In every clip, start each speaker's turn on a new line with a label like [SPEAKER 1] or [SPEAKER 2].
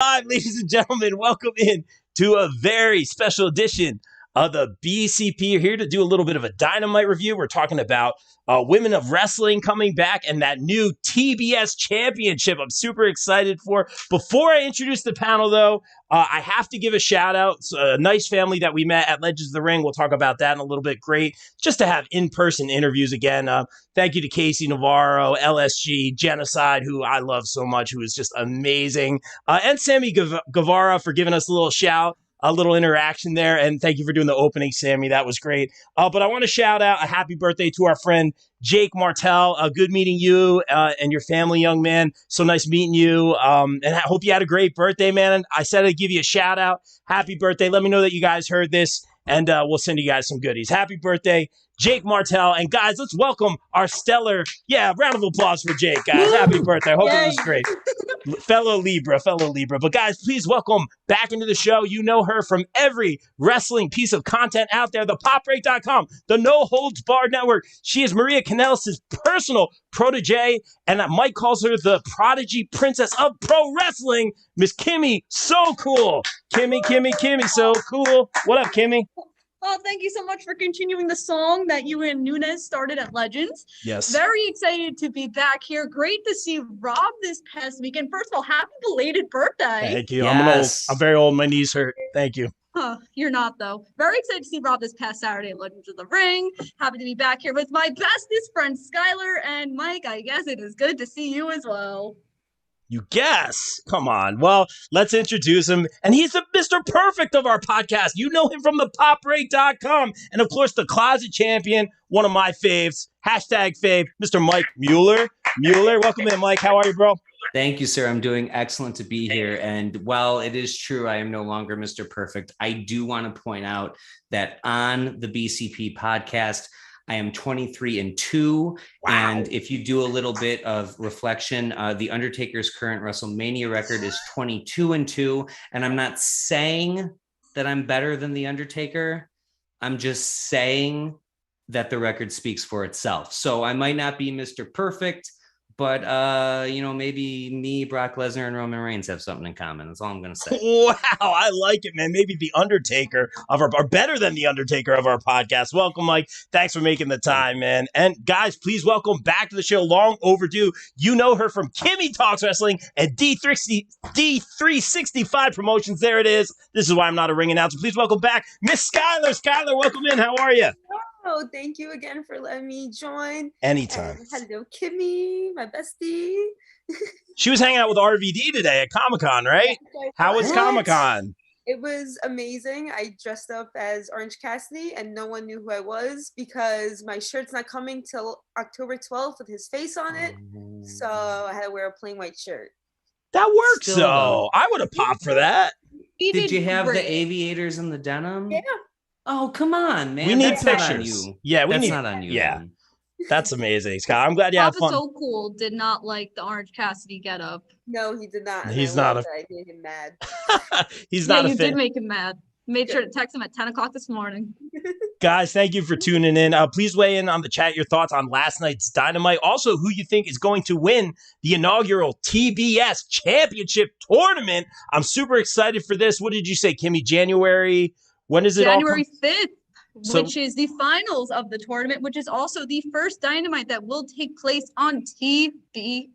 [SPEAKER 1] Hi, ladies and gentlemen. Welcome in to a very special edition of the BCP. We're here to do a little bit of a Dynamite review. We're talking about women of wrestling coming back and that new TBS championship I'm super excited for. Before I introduce the panel, though, I have to give a shout out. It's a nice family that we met at Legends of the Ring. We'll talk about that in a little bit. Great just to have in-person interviews again. Thank you to Casey Navarro, LSG, Genocide, who I love so much, who is just amazing. And Sammy Guevara for giving us a little shout, a little interaction there. And thank you for doing the opening, Sammy. That was great. But I want to shout out a happy birthday to our friend Jake Martell. Good meeting you and your family, young man. So nice meeting you. And I hope you had a great birthday, man. I said I'd give you a shout out. Happy birthday. Let me know that you guys heard this, and we'll send you guys some goodies. Happy birthday, Jake Martell. And guys, let's welcome our stellar, round of applause for Jake, guys. Happy birthday. Hope it was great. Fellow Libra. But guys, please welcome back into the show. You know her from every wrestling piece of content out there, thepopbreak.com, the No Holds Barred Network. She is Maria Kanellis' personal protege, and Mike calls her the prodigy princess of pro wrestling, Miss Kimmy. So cool. Kimmy, so cool. What up, Kimmy?
[SPEAKER 2] Oh, thank you so much for continuing the song that you and Nunez started at Legends.
[SPEAKER 1] Yes.
[SPEAKER 2] Very excited to be back here. Great to see Rob this past weekend. First of all, happy belated birthday.
[SPEAKER 1] Thank you.
[SPEAKER 3] Yes.
[SPEAKER 1] I'm very old. My knees hurt. Thank you.
[SPEAKER 2] You're not, though. Very excited to see Rob this past Saturday at Legends of the Ring. Happy to be back here with my bestest friend, Skylar. And Mike, I guess it is good to see you as well.
[SPEAKER 1] You guess? Come on. Well, let's introduce him. And he's the Mr. Perfect of our podcast. You know him from thepopbreak.com. And of course, the closet champion, one of my faves, #fave, Mr. Mike Mueller. Welcome in, Mike. How are you, bro?
[SPEAKER 3] Thank you, sir. I'm doing excellent to be here. And while it is true, I am no longer Mr. Perfect, I do want to point out that on the BCP podcast, I am 23-2. Wow. And if you do a little bit of reflection, The Undertaker's current WrestleMania record is 22-2. And I'm not saying that I'm better than The Undertaker. I'm just saying that the record speaks for itself. So I might not be Mr. Perfect, but, maybe me, Brock Lesnar, and Roman Reigns have something in common. That's all I'm going to say.
[SPEAKER 1] Wow, I like it, man. Maybe the Undertaker or better than the Undertaker of our podcast. Welcome, Mike. Thanks for making the time, man. And guys, please welcome back to the show. Long overdue. You know her from Kimmy Talks Wrestling and D365 Promotions. There it is. This is why I'm not a ring announcer. Please welcome back Miss Skylar. Skylar, welcome in. How are you?
[SPEAKER 4] Oh, thank you again for letting me join.
[SPEAKER 1] Anytime.
[SPEAKER 4] Hello, Kimmy, my bestie.
[SPEAKER 1] She was hanging out with RVD today at Comic-Con, right? How was Comic-Con?
[SPEAKER 4] It was amazing. I dressed up as Orange Cassidy and no one knew who I was because my shirt's not coming till October 12th with his face on it. So I had to wear a plain white shirt.
[SPEAKER 1] That works, though. I would have popped for that.
[SPEAKER 3] Did you have the aviators and the denim?
[SPEAKER 4] Yeah.
[SPEAKER 3] Oh, come on, man.
[SPEAKER 1] We need
[SPEAKER 3] That's
[SPEAKER 1] pictures.
[SPEAKER 3] Not on you.
[SPEAKER 1] Yeah,
[SPEAKER 3] That's not on you.
[SPEAKER 1] Yeah.
[SPEAKER 3] Man.
[SPEAKER 1] That's amazing, Scott. I'm glad you had fun.
[SPEAKER 2] So cool. Did not like the Orange Cassidy getup.
[SPEAKER 4] No, he did not.
[SPEAKER 1] He's not
[SPEAKER 4] I made him mad.
[SPEAKER 1] He's not a fan.
[SPEAKER 2] You did make him mad. Made sure to text him at 10 o'clock this morning.
[SPEAKER 1] Guys, thank you for tuning in. Please weigh in on the chat your thoughts on last night's Dynamite. Also, who you think is going to win the inaugural TBS Championship Tournament. I'm super excited for this. What did you say, Kimmy? January? When is it?
[SPEAKER 2] January 5th. Which is the finals of the tournament, which is also the first Dynamite that will take place on TBS.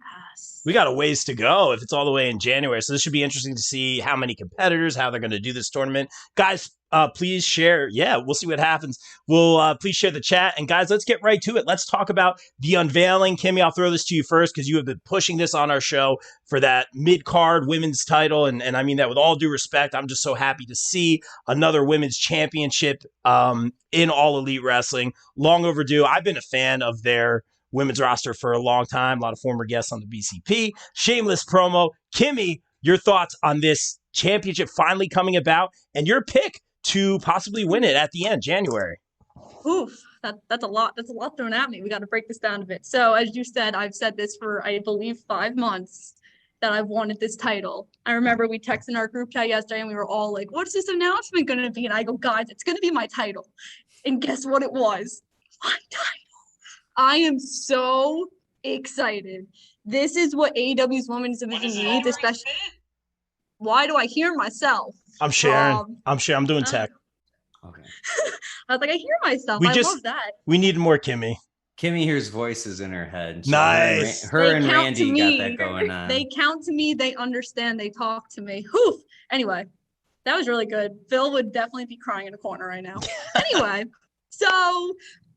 [SPEAKER 1] We got a ways to go if it's all the way in January. So this should be interesting to see how many competitors, how they're going to do this tournament. Guys, please share. Yeah, we'll see what happens. We'll please share the chat. And guys, let's get right to it. Let's talk about the unveiling. Kimmy, I'll throw this to you first because you have been pushing this on our show for that mid-card women's title. And I mean that with all due respect. I'm just so happy to see another women's championship in All Elite Wrestling. Long overdue. I've been a fan of their women's roster for a long time. A lot of former guests on the BCP. Shameless promo. Kimmy, your thoughts on this championship finally coming about and your pick to possibly win it at the end, January.
[SPEAKER 2] Oof, that's a lot. That's a lot thrown at me. We got to break this down a bit. So as you said, I've said this for, I believe, 5 months that I've wanted this title. I remember we texted our group chat yesterday and we were all like, what's this announcement going to be? And I go, guys, it's going to be my title. And guess what it was? My title. I am so excited. This is what AEW's women's division needs, especially. Why do I hear myself?
[SPEAKER 1] I'm sharing. I'm doing tech.
[SPEAKER 3] Okay.
[SPEAKER 2] I was like, I hear myself. I love that.
[SPEAKER 1] We need more Kimmy.
[SPEAKER 3] Kimmy hears voices in her head.
[SPEAKER 1] Nice.
[SPEAKER 3] Her and Randy got that going on.
[SPEAKER 2] They count to me. They understand. They talk to me. Whew. Anyway, that was really good. Phil would definitely be crying in a corner right now. Anyway, so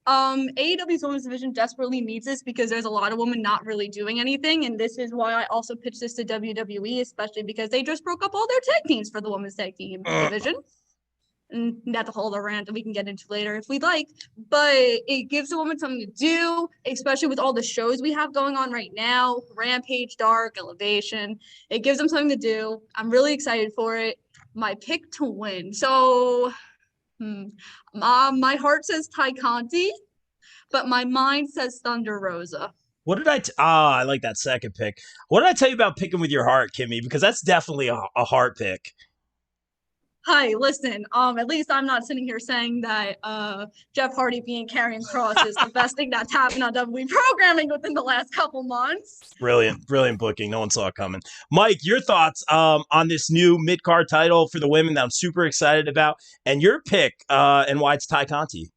[SPEAKER 2] AEW's women's division desperately needs this because there's a lot of women not really doing anything. And this is why I also pitched this to WWE, especially because they just broke up all their tag teams for the women's tag team division. And that's a whole other rant that we can get into later if we'd like. But it gives a woman something to do, especially with all the shows we have going on right now. Rampage, Dark, Elevation. It gives them something to do. I'm really excited for it. My pick to win. So my heart says Ty Conti, but my mind says Thunder Rosa.
[SPEAKER 1] What did I like that second pick. What did I tell you about picking with your heart, Kimmy? Because that's definitely a heart pick.
[SPEAKER 2] Hi, listen, at least I'm not sitting here saying that Jeff Hardy being Karrion Kross is the best thing that's happened on WWE programming within the last couple months.
[SPEAKER 1] Brilliant booking. No one saw it coming. Mike, your thoughts on this new mid-card title for the women that I'm super excited about, and your pick and why it's Ty Conti.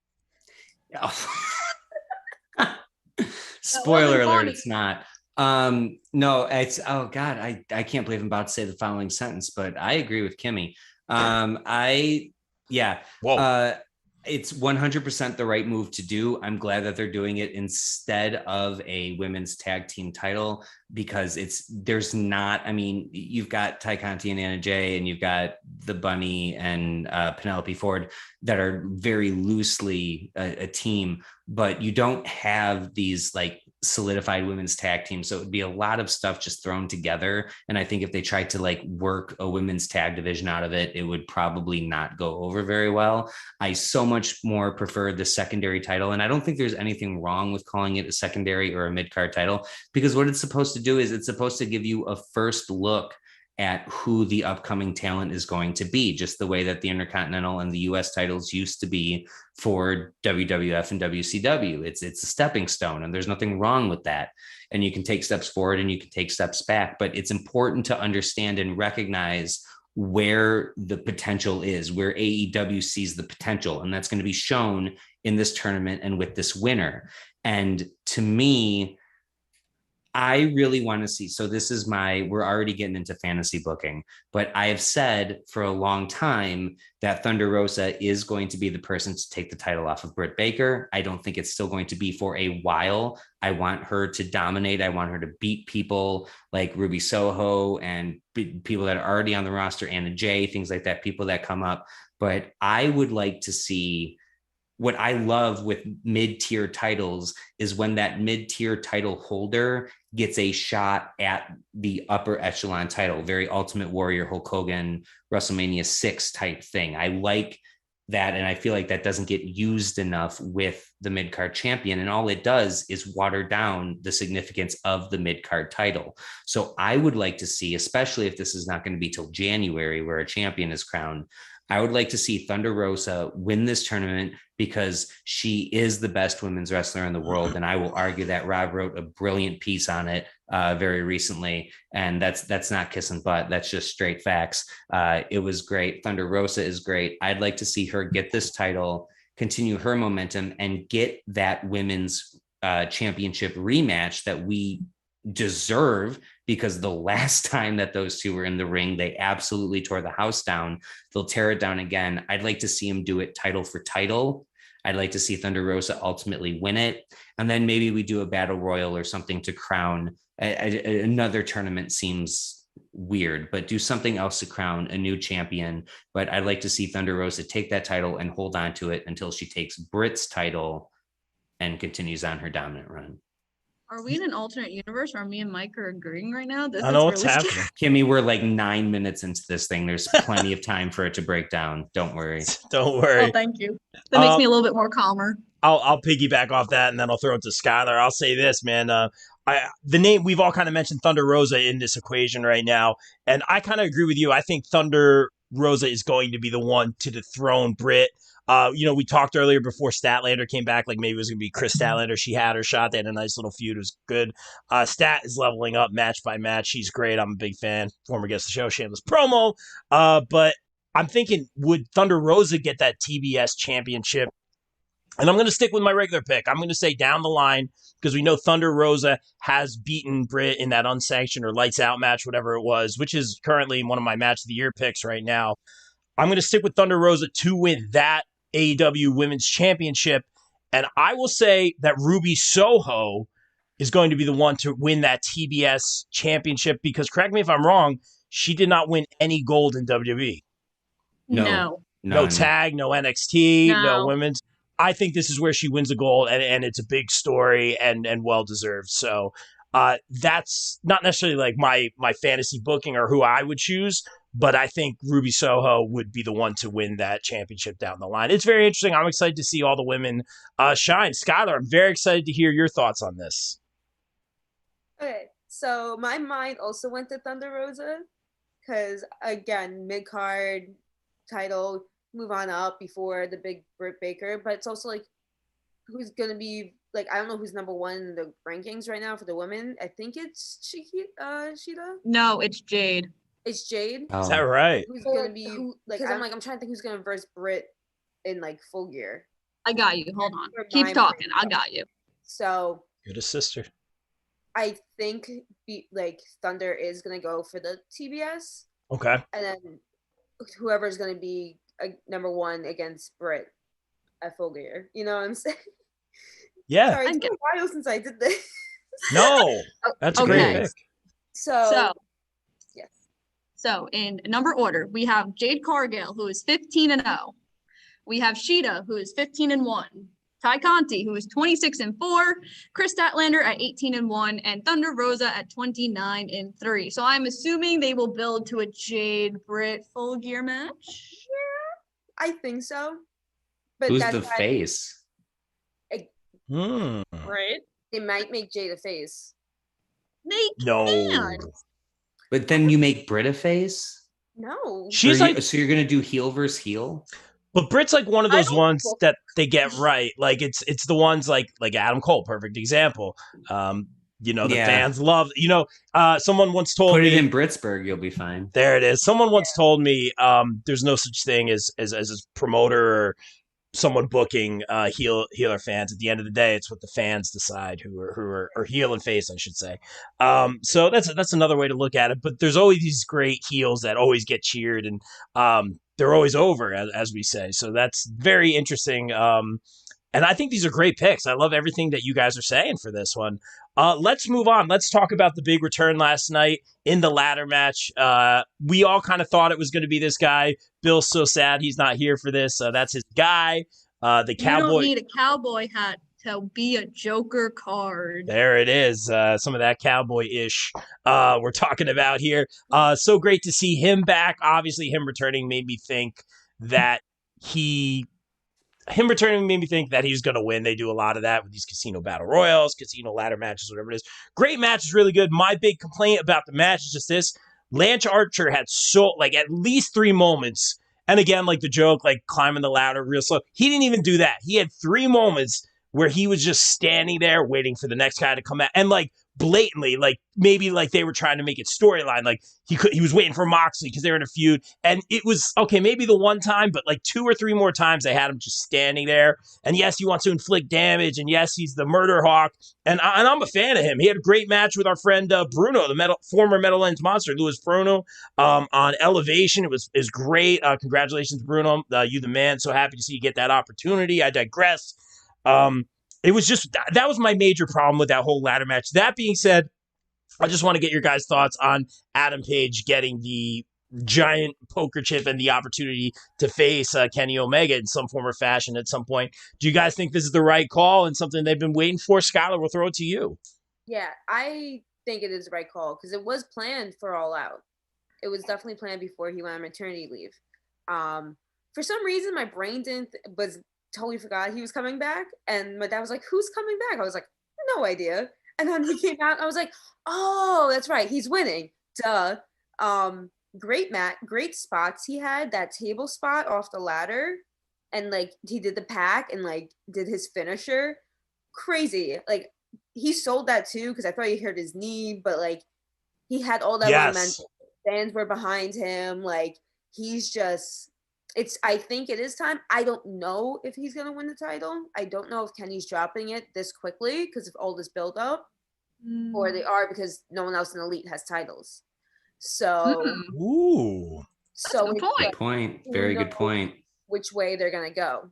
[SPEAKER 3] Spoiler alert, it's not. No, it's, oh God, I can't believe I'm about to say the following sentence, but I agree with Kimmy. It's 100% the right move to do. I'm glad that they're doing it instead of a women's tag team title because you've got Ty Conti and Anna Jay, and you've got the Bunny and Penelope Ford that are very loosely a team, but you don't have these like solidified women's tag team. So it would be a lot of stuff just thrown together. And I think if they tried to like work a women's tag division out of it, it would probably not go over very well. I so much more prefer the secondary title. And I don't think there's anything wrong with calling it a secondary or a mid-card title, because what it's supposed to do is it's supposed to give you a first look at who the upcoming talent is going to be, just the way that the Intercontinental and the US titles used to be for WWF and WCW. It's a stepping stone, and there's nothing wrong with that. And you can take steps forward and you can take steps back, but it's important to understand and recognize where the potential is, where AEW sees the potential. And that's going to be shown in this tournament and with this winner. And to me, I really want to see, so this is we're already getting into fantasy booking, but I have said for a long time that Thunder Rosa is going to be the person to take the title off of Britt Baker. I don't think it's still going to be for a while. I want her to dominate. I want her to beat people like Ruby Soho and people that are already on the roster, Anna Jay, things like that, people that come up. But I would like to see, what I love with mid-tier titles is when that mid-tier title holder gets a shot at the upper echelon title, very Ultimate Warrior, Hulk Hogan, WrestleMania 6 type thing. I like that, and I feel like that doesn't get used enough with the mid-card champion, and all it does is water down the significance of the mid-card title. So I would like to see, especially if this is not going to be till January where a champion is crowned, I would like to see Thunder Rosa win this tournament because she is the best women's wrestler in the world. And I will argue that Rob wrote a brilliant piece on it very recently. And that's not kissing butt. That's just straight facts. It was great. Thunder Rosa is great. I'd like to see her get this title, continue her momentum, and get that women's championship rematch that we deserve, because the last time that those two were in the ring, they absolutely tore the house down. They'll tear it down again. I'd like to see him do it title for title. I'd like to see Thunder Rosa ultimately win it. And then maybe we do a battle royal or something to crown another tournament. Seems weird, but do something else to crown a new champion. But I'd like to see Thunder Rosa take that title and hold on to it until she takes Britt's title and continues on her dominant run.
[SPEAKER 2] Are we in an alternate universe where me and Mike are agreeing right now?
[SPEAKER 1] I know what's happening.
[SPEAKER 3] Kimmy, we're like 9 minutes into this thing. There's plenty of time for it to break down. Don't worry.
[SPEAKER 1] Don't worry.
[SPEAKER 2] Oh, thank you. That makes me a little bit more calmer.
[SPEAKER 1] I'll piggyback off that, and then I'll throw it to Skylar. I'll say this, man. The name, we've all kind of mentioned Thunder Rosa in this equation right now, and I kind of agree with you. I think Thunder Rosa is going to be the one to dethrone Britt. We talked earlier before Statlander came back, like maybe it was going to be Chris Statlander. She had her shot. They had a nice little feud. It was good. Stat is leveling up match by match. She's great. I'm a big fan. Former guest of the show, shameless promo. But I'm thinking, would Thunder Rosa get that TBS championship? And I'm going to stick with my regular pick. I'm going to say down the line, because we know Thunder Rosa has beaten Britt in that unsanctioned or lights out match, whatever it was, which is currently one of my match of the year picks right now. I'm going to stick with Thunder Rosa to win that AEW Women's Championship. And I will say that Ruby Soho is going to be the one to win that TBS championship because, correct me if I'm wrong, she did not win any gold in WWE.
[SPEAKER 2] No.
[SPEAKER 1] No tag, no NXT, no
[SPEAKER 2] No.
[SPEAKER 1] women's. I think this is where she wins the gold, and it's a big story and well-deserved. So that's not necessarily like my fantasy booking or who I would choose, but I think Ruby Soho would be the one to win that championship down the line. It's very interesting. I'm excited to see all the women shine. Skylar, I'm very excited to hear your thoughts on this.
[SPEAKER 4] Okay, so my mind also went to Thunder Rosa because, again, mid-card title, move on up before the big Britt Baker, but it's also like who's gonna be like I don't know who's number one in the rankings right now for the women. I think it's Shida.
[SPEAKER 2] No, it's Jade.
[SPEAKER 4] It's Jade.
[SPEAKER 3] Oh.
[SPEAKER 1] Is that right?
[SPEAKER 4] Who's gonna be I'm trying to think who's gonna verse Britt in like Full Gear.
[SPEAKER 2] I got you. Hold on.
[SPEAKER 4] For
[SPEAKER 2] Keep
[SPEAKER 4] my
[SPEAKER 2] talking.
[SPEAKER 4] brain.
[SPEAKER 2] I got you.
[SPEAKER 4] So
[SPEAKER 1] Good as sister.
[SPEAKER 4] I think Thunder is gonna go for the TBS,
[SPEAKER 1] Okay.
[SPEAKER 4] and then whoever is gonna be number one against Britt at Full Gear. You know what I'm saying?
[SPEAKER 1] Yeah.
[SPEAKER 4] Sorry, it's been a while since I did this.
[SPEAKER 1] No, that's a great
[SPEAKER 2] Okay.
[SPEAKER 1] pick.
[SPEAKER 4] So yes.
[SPEAKER 2] So in number order, we have Jade Cargill, who is 15-0. We have Shida, who is 15-1. Ty Conti, who is 26-4. Chris Statlander at 18-1, and Thunder Rosa at 29-3. So I'm assuming they will build to a Jade Britt Full Gear match.
[SPEAKER 4] I think so. But
[SPEAKER 3] Who's
[SPEAKER 4] that's
[SPEAKER 3] the
[SPEAKER 4] why
[SPEAKER 3] face?
[SPEAKER 2] Right?
[SPEAKER 4] They might make Jade a face.
[SPEAKER 2] They
[SPEAKER 1] No.
[SPEAKER 2] can't.
[SPEAKER 3] But then you make Britt a face?
[SPEAKER 4] No.
[SPEAKER 1] She's like,
[SPEAKER 3] So you're gonna do heel versus heel?
[SPEAKER 1] but Britt's like one of those
[SPEAKER 2] don't-
[SPEAKER 1] ones that they get right. Like it's the ones like Adam Cole, perfect example. The
[SPEAKER 3] Yeah.
[SPEAKER 1] fans love. Someone once told
[SPEAKER 3] Put
[SPEAKER 1] me
[SPEAKER 3] it in Britsburg, you'll be fine.
[SPEAKER 1] there it is. Someone once told me there's no such thing as a promoter or someone booking healer fans. At the end of the day, it's what the fans decide who are heel and face, I should say. So that's another way to look at it. But there's always these great heels that always get cheered, and they're always over, as we say. So that's very interesting. And I think these are great picks. I love everything that you guys are saying for this one. Let's move on. Let's talk about the big return last night in the ladder match. We all kind of thought it was going to be this guy. Bill's so sad he's not here for this. That's his guy. The Cowboy.
[SPEAKER 2] You don't need a cowboy hat to be a Joker card.
[SPEAKER 1] There it is. Some of that cowboy-ish we're talking about here. So great to see him back. Obviously, him returning made me think that he was going to win. They do a lot of that with these casino battle royals, casino ladder matches, whatever it is. Great match is really good. My big complaint about the match is just this. Lance Archer had at least 3 moments. And again, like the joke, like climbing the ladder real slow. He didn't even do that. He had 3 moments where he was just standing there waiting for the next guy to come out. And like blatantly, like maybe like they were trying to make it storyline. Like he was waiting for Moxley because they were in a feud. And it was, okay, maybe the one time, but like 2 or 3 more times they had him just standing there. And yes, he wants to inflict damage. And yes, he's the murder hawk. And I'm a fan of him. He had a great match with our friend Bruno, the former Meadowlands Monster, Louis Bruno, on Elevation. It was great. Congratulations, Bruno. You the man. So happy to see you get that opportunity. I digress. It was just, that was my major problem with that whole ladder match. That being said, I just want to get your guys' thoughts on Adam Page getting the giant poker chip and the opportunity to face Kenny Omega in some form or fashion at some point. Do you guys think this is the right call and something they've been waiting for? Skylar, we'll throw it to you.
[SPEAKER 4] Yeah, I think it is the right call because it was planned for All Out. It was definitely planned before he went on maternity leave. For some reason, my brain totally forgot he was coming back. And my dad was like, who's coming back? I was like, no idea. And then he came out. I was like, oh, that's right. He's winning. Duh. great spots he had. That table spot off the ladder, and like he did the pack and like did his finisher. Crazy. Like he sold that too because I thought he hurt his knee, but like he had all that momentum. Fans were behind him. Like he's just I think it is time. I don't know if he's gonna win the title. I don't know if Kenny's dropping it this quickly because of all this build up. Or they are because no one else in Elite has titles. So,
[SPEAKER 1] Ooh,
[SPEAKER 2] so
[SPEAKER 3] good point. Very good point.
[SPEAKER 4] Which way they're gonna go,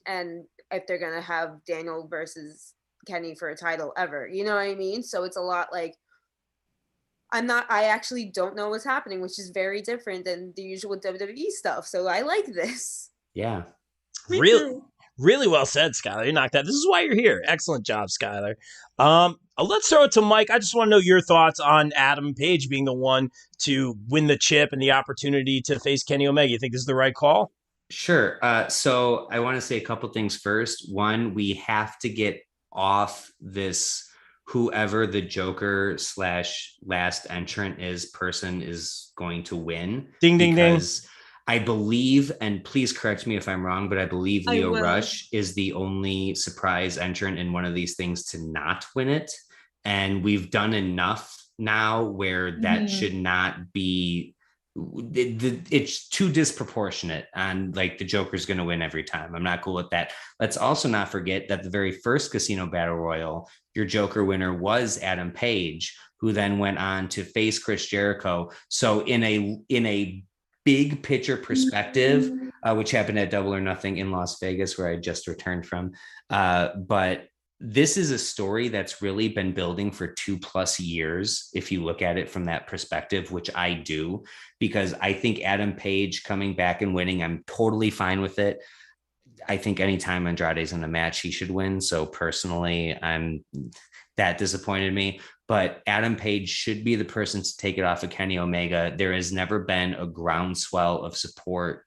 [SPEAKER 4] and if they're gonna have Daniel versus Kenny for a title ever, you know what I mean? So it's a lot like I actually don't know what's happening, which is very different than the usual WWE stuff. So I like this.
[SPEAKER 3] Yeah,
[SPEAKER 1] really well said, Skylar. You knocked that. This is why you're here. Excellent job, Skylar. Let's throw it to Mike. I just want to know your thoughts on Adam Page being the one to win the chip and the opportunity to face Kenny Omega. You think this is the right call?
[SPEAKER 3] Sure. So I want to say a couple things first. One, we have to get off this whoever the Joker / last entrant person is going to win.
[SPEAKER 1] Ding, ding, ding.
[SPEAKER 3] I believe, and please correct me if I'm wrong, but I believe Leo Rush is the only surprise entrant in one of these things to not win it. And we've done enough now where that should not be, it's too disproportionate and like the Joker's going to win every time. I'm not cool with that. Let's also not forget that the very first Casino Battle Royal, your Joker winner was Adam Page, who then went on to face Chris Jericho. So in a big picture perspective, which happened at Double or Nothing in Las Vegas, where I just returned from. But this is a story that's really been building for 2+ years, if you look at it from that perspective, which I do, because I think Adam Page coming back and winning, I'm totally fine with it. I think anytime Andrade's in a match, he should win. So personally, that disappointed me. But Adam Page should be the person to take it off of Kenny Omega. There has never been a groundswell of support,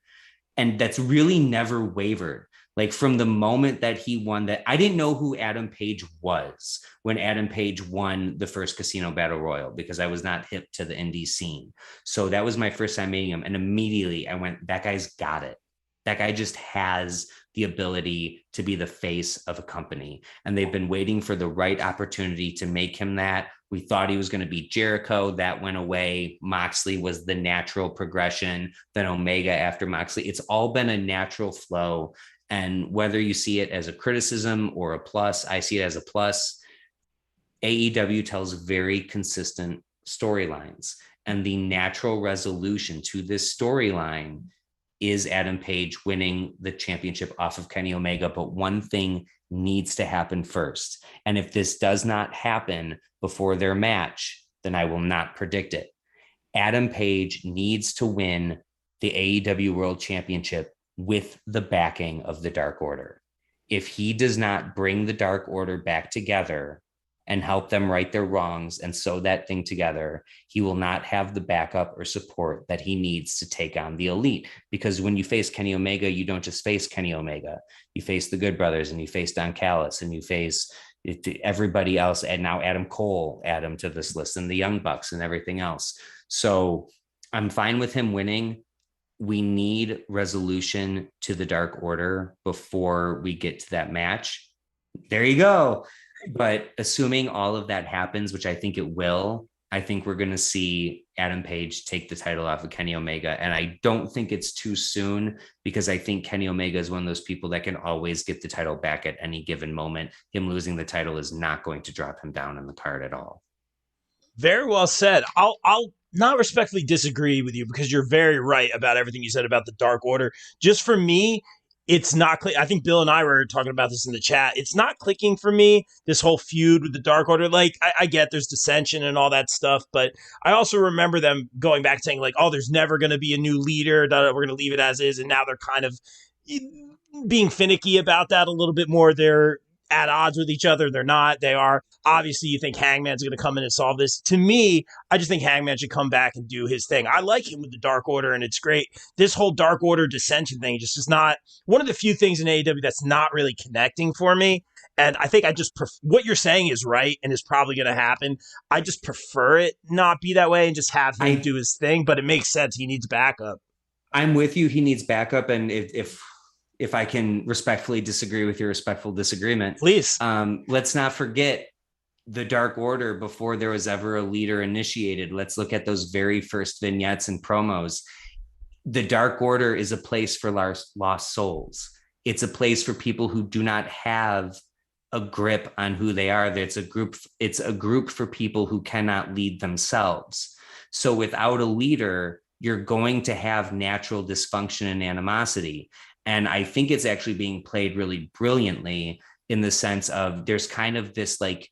[SPEAKER 3] and that's really never wavered. Like from the moment that he won that, I didn't know who Adam Page was when Adam Page won the first Casino Battle Royal because I was not hip to the indie scene. So that was my first time meeting him. And immediately I went, that guy's got it. That guy just has the ability to be the face of a company. And they've been waiting for the right opportunity to make him that. We thought he was going to beat Jericho. That went away. Moxley was the natural progression. Then Omega after Moxley. It's all been a natural flow. And whether you see it as a criticism or a plus, I see it as a plus. AEW tells very consistent storylines. And the natural resolution to this storyline is Adam Page winning the championship off of Kenny Omega. But one thing needs to happen first. And if this does not happen before their match, then I will not predict it. Adam Page needs to win the AEW World Championship with the backing of the Dark Order. If he does not bring the Dark Order back together and help them right their wrongs and sew that thing together, he will not have the backup or support that he needs to take on the Elite. Because when you face Kenny Omega, you don't just face Kenny Omega. You face the Good Brothers, and you face Don Callis, and you face everybody else, and now Adam Cole, add him to this list, and the Young Bucks and everything else. So I'm fine with him winning. We need resolution to the Dark Order before we get to that match. There you go. But assuming all of that happens, which I think it will, I think we're going to see Adam Page take the title off of Kenny Omega. And I don't think it's too soon, because I think Kenny Omega is one of those people that can always get the title back at any given moment. Him losing the title is not going to drop him down in the card at all.
[SPEAKER 1] Very well said. I'll not respectfully disagree with you, because you're very right about everything you said about the Dark Order. Just for me, it's not I think Bill and I were talking about this in the chat. It's not clicking for me, this whole feud with the Dark Order. Like, I get there's dissension and all that stuff, but I also remember them going back saying, like, oh, there's never going to be a new leader. We're going to leave it as is. And now they're kind of being finicky about that a little bit more. They're at odds with each other. They're not. They are. Obviously, you think Hangman's going to come in and solve this. To me, I just think Hangman should come back and do his thing. I like him with the Dark Order, and it's great. This whole Dark Order dissension thing just is not one of the few things in AEW that's not really connecting for me. And I think what you're saying is right and is probably going to happen. I just prefer it not be that way and just have him do his thing. But it makes sense. He needs backup.
[SPEAKER 3] I'm with you. He needs backup. And if I can respectfully disagree with your respectful disagreement,
[SPEAKER 1] please.
[SPEAKER 3] Let's not forget the Dark Order before there was ever a leader initiated. Let's look at those very first vignettes and promos. The Dark Order is a place for lost souls. It's a place for people who do not have a grip on who they are. It's a group for people who cannot lead themselves. So without a leader, you're going to have natural dysfunction and animosity. And I think it's actually being played really brilliantly in the sense of there's kind of this like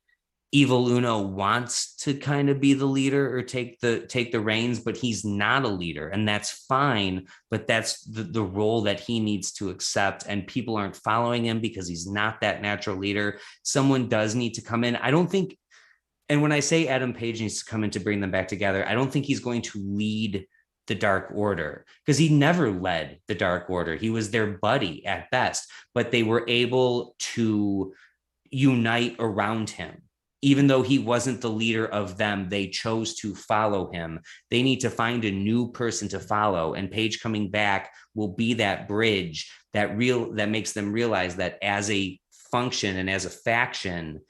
[SPEAKER 3] Evil Uno wants to kind of be the leader or take the reins, but he's not a leader, and that's fine. But that's the role that he needs to accept, and people aren't following him because he's not that natural leader. Someone does need to come in. I don't think, and when I say Adam Page needs to come in to bring them back together, I don't think he's going to lead the Dark Order, because he never led the Dark Order. He was their buddy at best, but they were able to unite around him. Even though he wasn't the leader of them, they chose to follow him. They need to find a new person to follow, and Page coming back will be that bridge that makes them realize that as a function and as a faction,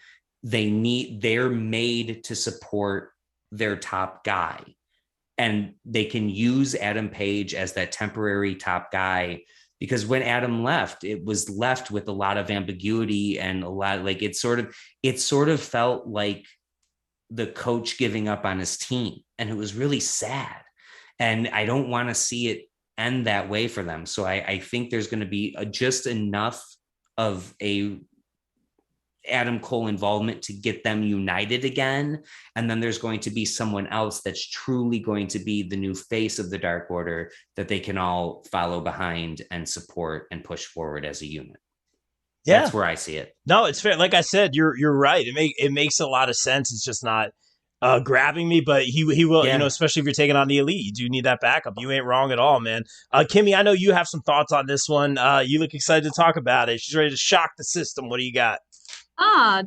[SPEAKER 3] they're made to support their top guy. And they can use Adam Page as that temporary top guy, because when Adam left, it was left with a lot of ambiguity and a lot like it sort of felt like the coach giving up on his team, and it was really sad. And I don't want to see it end that way for them. So I think there's going to be just enough of a Adam Cole involvement to get them united again. And then there's going to be someone else that's truly going to be the new face of the Dark Order that they can all follow behind and support and push forward as a unit. Yeah. That's where I see it.
[SPEAKER 1] No, it's fair. Like I said, you're right. It makes a lot of sense. It's just not grabbing me, but he will, especially if you're taking on the Elite, you do need that backup. You ain't wrong at all, man. Kimmy, I know you have some thoughts on this one. You look excited to talk about it. She's ready to shock the system. What do you got?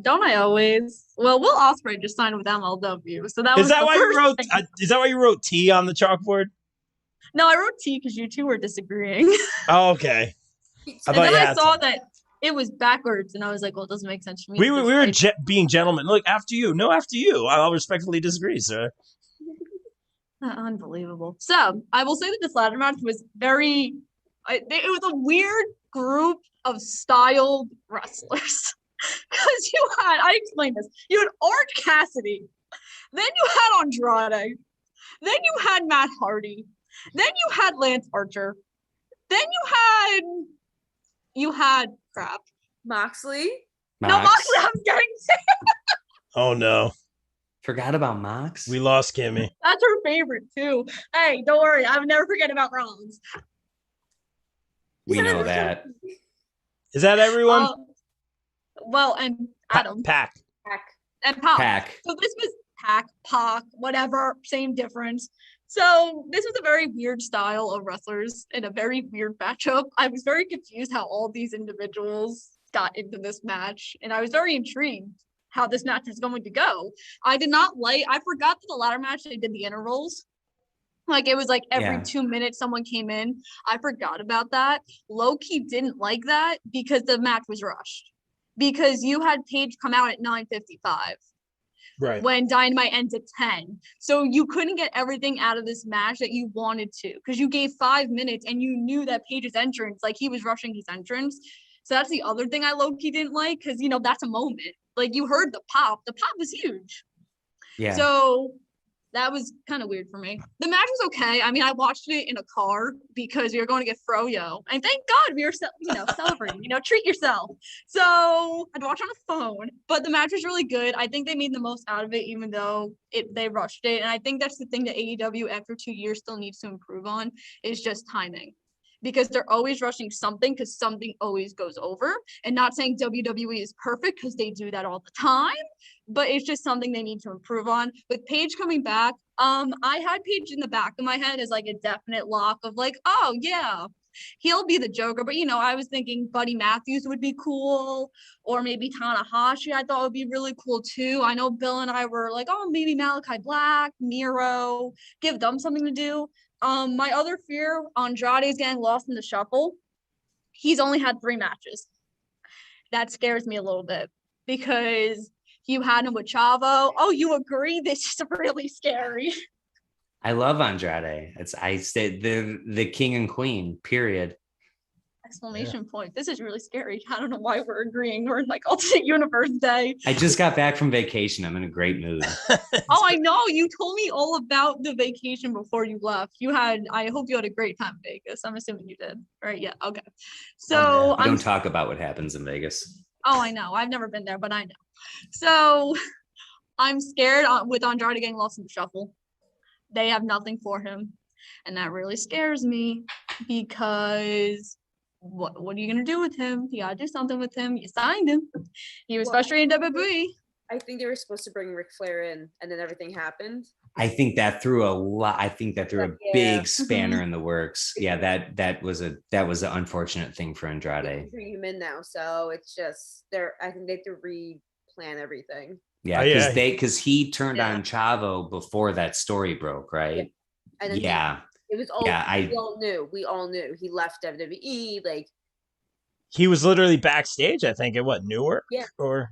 [SPEAKER 2] Don't I always? Well, Will Ospreay just signed with MLW, so that
[SPEAKER 1] is that why you wrote? Is that why you wrote T on the chalkboard?
[SPEAKER 2] No, I wrote T because you two were disagreeing.
[SPEAKER 1] Oh, okay.
[SPEAKER 2] I saw that it was backwards, and I was like, "Well, it doesn't make sense to me."
[SPEAKER 1] We were being gentlemen. Look, after you. No, after you. I'll respectfully disagree, sir.
[SPEAKER 2] Unbelievable. So I will say that this ladder match was it was a weird group of styled wrestlers. Because I explained this. You had Orange Cassidy, then you had Andrade, then you had Matt Hardy, then you had Lance Archer, then you had crap.
[SPEAKER 4] Moxley.
[SPEAKER 2] No, Moxley, I'm getting
[SPEAKER 1] Oh no.
[SPEAKER 3] Forgot about Mox.
[SPEAKER 1] We lost Kimmy.
[SPEAKER 2] That's her favorite too. Hey, don't worry, I would never forget about Rollins.
[SPEAKER 3] We know that.
[SPEAKER 1] Is that everyone?
[SPEAKER 2] Well, and Adam.
[SPEAKER 1] Pac.
[SPEAKER 2] And Pac.
[SPEAKER 3] Pac.
[SPEAKER 2] So this was Pac, whatever, same difference. So this was a very weird style of wrestlers in a very weird matchup. I was very confused how all these individuals got into this match, and I was very intrigued how this match was going to go. I forgot that the ladder match, they did the intervals. Like, it was like every 2 minutes someone came in. I forgot about that. Low-key didn't like that because the match was rushed. Because you had Paige come out at 9:55.
[SPEAKER 1] Right.
[SPEAKER 2] When Dynamite ends at 10. So you couldn't get everything out of this match that you wanted to. Because you gave 5 minutes and you knew that Paige's entrance, like, he was rushing his entrance. So that's the other thing I low-key didn't like. Because, that's a moment. Like, you heard the pop. The pop was huge. Yeah. So that was kind of weird for me. The match was okay. I mean, I watched it in a car because we were going to get froyo. And thank God we were, celebrating, treat yourself. So I'd watch on a phone. But the match was really good. I think they made the most out of it, even though they rushed it. And I think that's the thing that AEW after 2 years still needs to improve on, is just timing. Because they're always rushing something because something always goes over. And not saying WWE is perfect because they do that all the time, but it's just something they need to improve on. With Paige coming back, I had Paige in the back of my head as like a definite lock of like, oh yeah, he'll be the Joker. But, I was thinking Buddy Matthews would be cool, or maybe Tanahashi I thought would be really cool too. I know Bill and I were like, oh, maybe Malachi Black, Miro, give them something to do. My other fear, Andrade is getting lost in the shuffle. He's only had 3 matches. That scares me a little bit because you had him with Chavo. Oh, you agree? This is really scary.
[SPEAKER 3] I love Andrade. I say the king and queen, period.
[SPEAKER 2] Exclamation point. This is really scary. I don't know why we're agreeing. We're in like alternate universe day.
[SPEAKER 3] I just got back from vacation. I'm in a great mood.
[SPEAKER 2] Oh, I know. You told me all about the vacation before you left. I hope you had a great time in Vegas. I'm assuming you did. Right? Yeah. Okay. So
[SPEAKER 3] I don't talk about what happens in Vegas.
[SPEAKER 2] Oh, I know. I've never been there, but I know. So I'm scared with Andrade getting lost in the shuffle. They have nothing for him. And that really scares me because what are you going to do with him? You got to do something with him. You signed him. He was frustrated in WWE.
[SPEAKER 4] I think they were supposed to bring Ric Flair in, and then everything happened.
[SPEAKER 3] I think that threw a big spanner in the works. Yeah, that was an unfortunate thing for Andrade.
[SPEAKER 4] Bring him in now, so it's just I think they have to replan everything.
[SPEAKER 3] Yeah, because he turned on Chavo before that story broke, right?
[SPEAKER 4] Yeah. And then it was all we all knew he left WWE. Like
[SPEAKER 1] he was literally backstage, I think, at Newark?
[SPEAKER 4] Yeah.
[SPEAKER 1] Or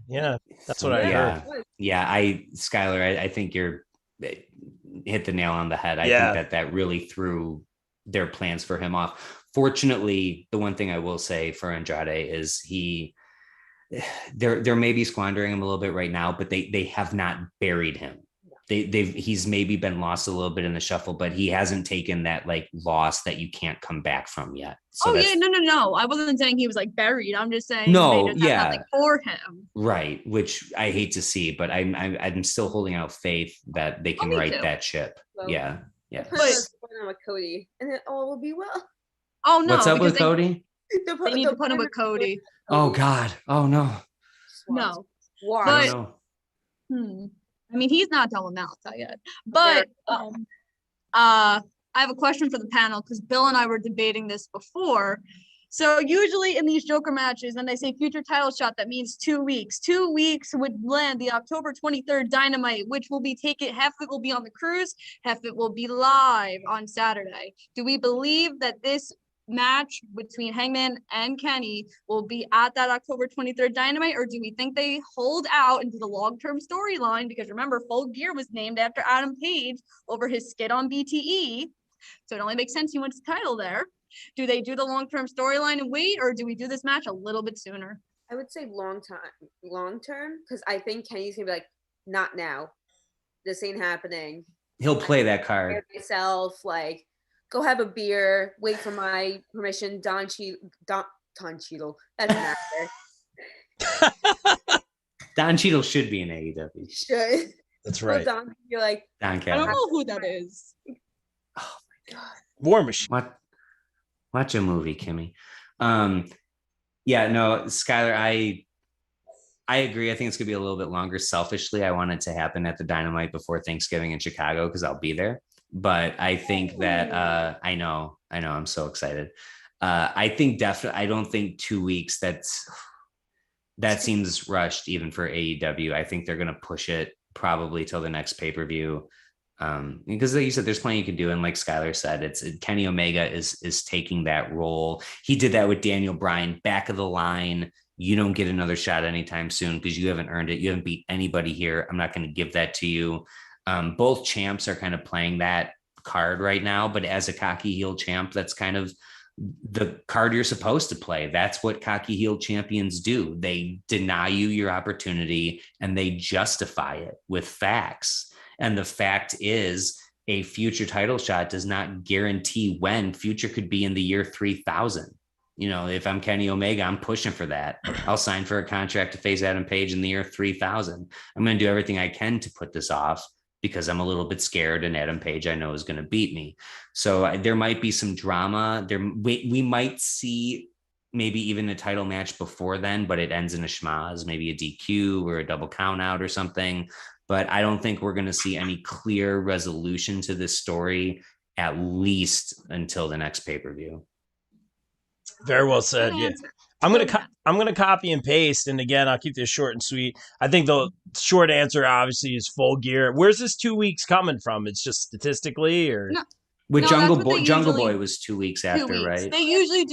[SPEAKER 1] that's what I heard.
[SPEAKER 3] Yeah, Skylar, I think you're hit the nail on the head. I think that really threw their plans for him off. Fortunately, the one thing I will say for Andrade is they're maybe squandering him a little bit right now, but they have not buried him. He's maybe been lost a little bit in the shuffle, but he hasn't taken that like loss that you can't come back from yet. So
[SPEAKER 2] no. I wasn't saying he was like buried. I'm just saying
[SPEAKER 3] they
[SPEAKER 2] just have nothing for him.
[SPEAKER 3] Right, which I hate to see, but I'm still holding out faith that they can right that ship. Well, yeah.
[SPEAKER 4] But with Cody, and then all will be well.
[SPEAKER 2] Oh no!
[SPEAKER 3] What's up with Cody?
[SPEAKER 2] They need to put him with Cody.
[SPEAKER 3] Oh God! Oh no!
[SPEAKER 2] No.
[SPEAKER 3] Why?
[SPEAKER 2] I mean, he's not done with Malachi yet. But I have a question for the panel because Bill and I were debating this before. So usually in these Joker matches, when they say future title shot, that means 2 weeks. 2 weeks would land the October 23rd Dynamite, which will be taken, half of it will be on the cruise, half of it will be live on Saturday. Do we believe that this match between Hangman and Kenny will be at that October 23rd Dynamite, or do we think they hold out into the long-term storyline? Because remember, Full Gear was named after Adam Page over his skit on BTE, so it only makes sense he wants the title there. Do they do the long-term storyline and wait, or do we do this match a little bit sooner?
[SPEAKER 4] I would say long term, because I think Kenny's gonna be like, not now, this ain't happening.
[SPEAKER 3] He'll play that card
[SPEAKER 4] myself, like, go have a beer, wait for my permission. Don Cheadle. That's an actor.
[SPEAKER 3] Don Cheadle should be in AEW.
[SPEAKER 4] Should.
[SPEAKER 1] That's right.
[SPEAKER 4] Well, you're like,
[SPEAKER 2] I don't know who that is.
[SPEAKER 3] Oh my God.
[SPEAKER 1] War Machine.
[SPEAKER 3] Watch a movie, Kimmy. Yeah, no, Skylar, I agree. I think it's gonna be a little bit longer. Selfishly, I want it to happen at the Dynamite before Thanksgiving in Chicago because I'll be there. But I think that I know, I'm so excited. I think definitely, I don't think 2 weeks, that seems rushed even for AEW. I think they're going to push it probably till the next pay-per-view. Because like you said, there's plenty you can do. And like Skylar said, Kenny Omega is taking that role. He did that with Daniel Bryan, back of the line. You don't get another shot anytime soon because you haven't earned it. You haven't beat anybody here. I'm not going to give that to you. Both champs are kind of playing that card right now, but as a cocky heel champ, that's kind of the card you're supposed to play. That's what cocky heel champions do. They deny you your opportunity and they justify it with facts. And the fact is, a future title shot does not guarantee when. Future could be in the year 3000. If I'm Kenny Omega, I'm pushing for that. I'll sign for a contract to face Adam Page in the year 3000. I'm going to do everything I can to put this off because I'm a little bit scared, and Adam Page I know is going to beat me. So there might be some drama there. We might see maybe even a title match before then, but it ends in a schmaz, maybe a DQ or a double count out or something. But I don't think we're going to see any clear resolution to this story, at least until the next pay-per-view.
[SPEAKER 1] Very well said.
[SPEAKER 2] Good
[SPEAKER 1] Yeah.
[SPEAKER 2] answer.
[SPEAKER 1] I'm gonna
[SPEAKER 2] Good answer.
[SPEAKER 1] I'm gonna copy and paste, and again, I'll keep this short and sweet. I think the short answer obviously is Full Gear. Where's this 2 weeks coming from? It's just statistically, or
[SPEAKER 2] No,
[SPEAKER 3] With
[SPEAKER 2] No, that's
[SPEAKER 3] Jungle
[SPEAKER 2] what
[SPEAKER 3] Boy,
[SPEAKER 2] they
[SPEAKER 3] Jungle
[SPEAKER 2] usually-
[SPEAKER 3] Boy was 2 weeks
[SPEAKER 2] 2
[SPEAKER 3] after,
[SPEAKER 2] weeks.
[SPEAKER 3] right?
[SPEAKER 2] They usually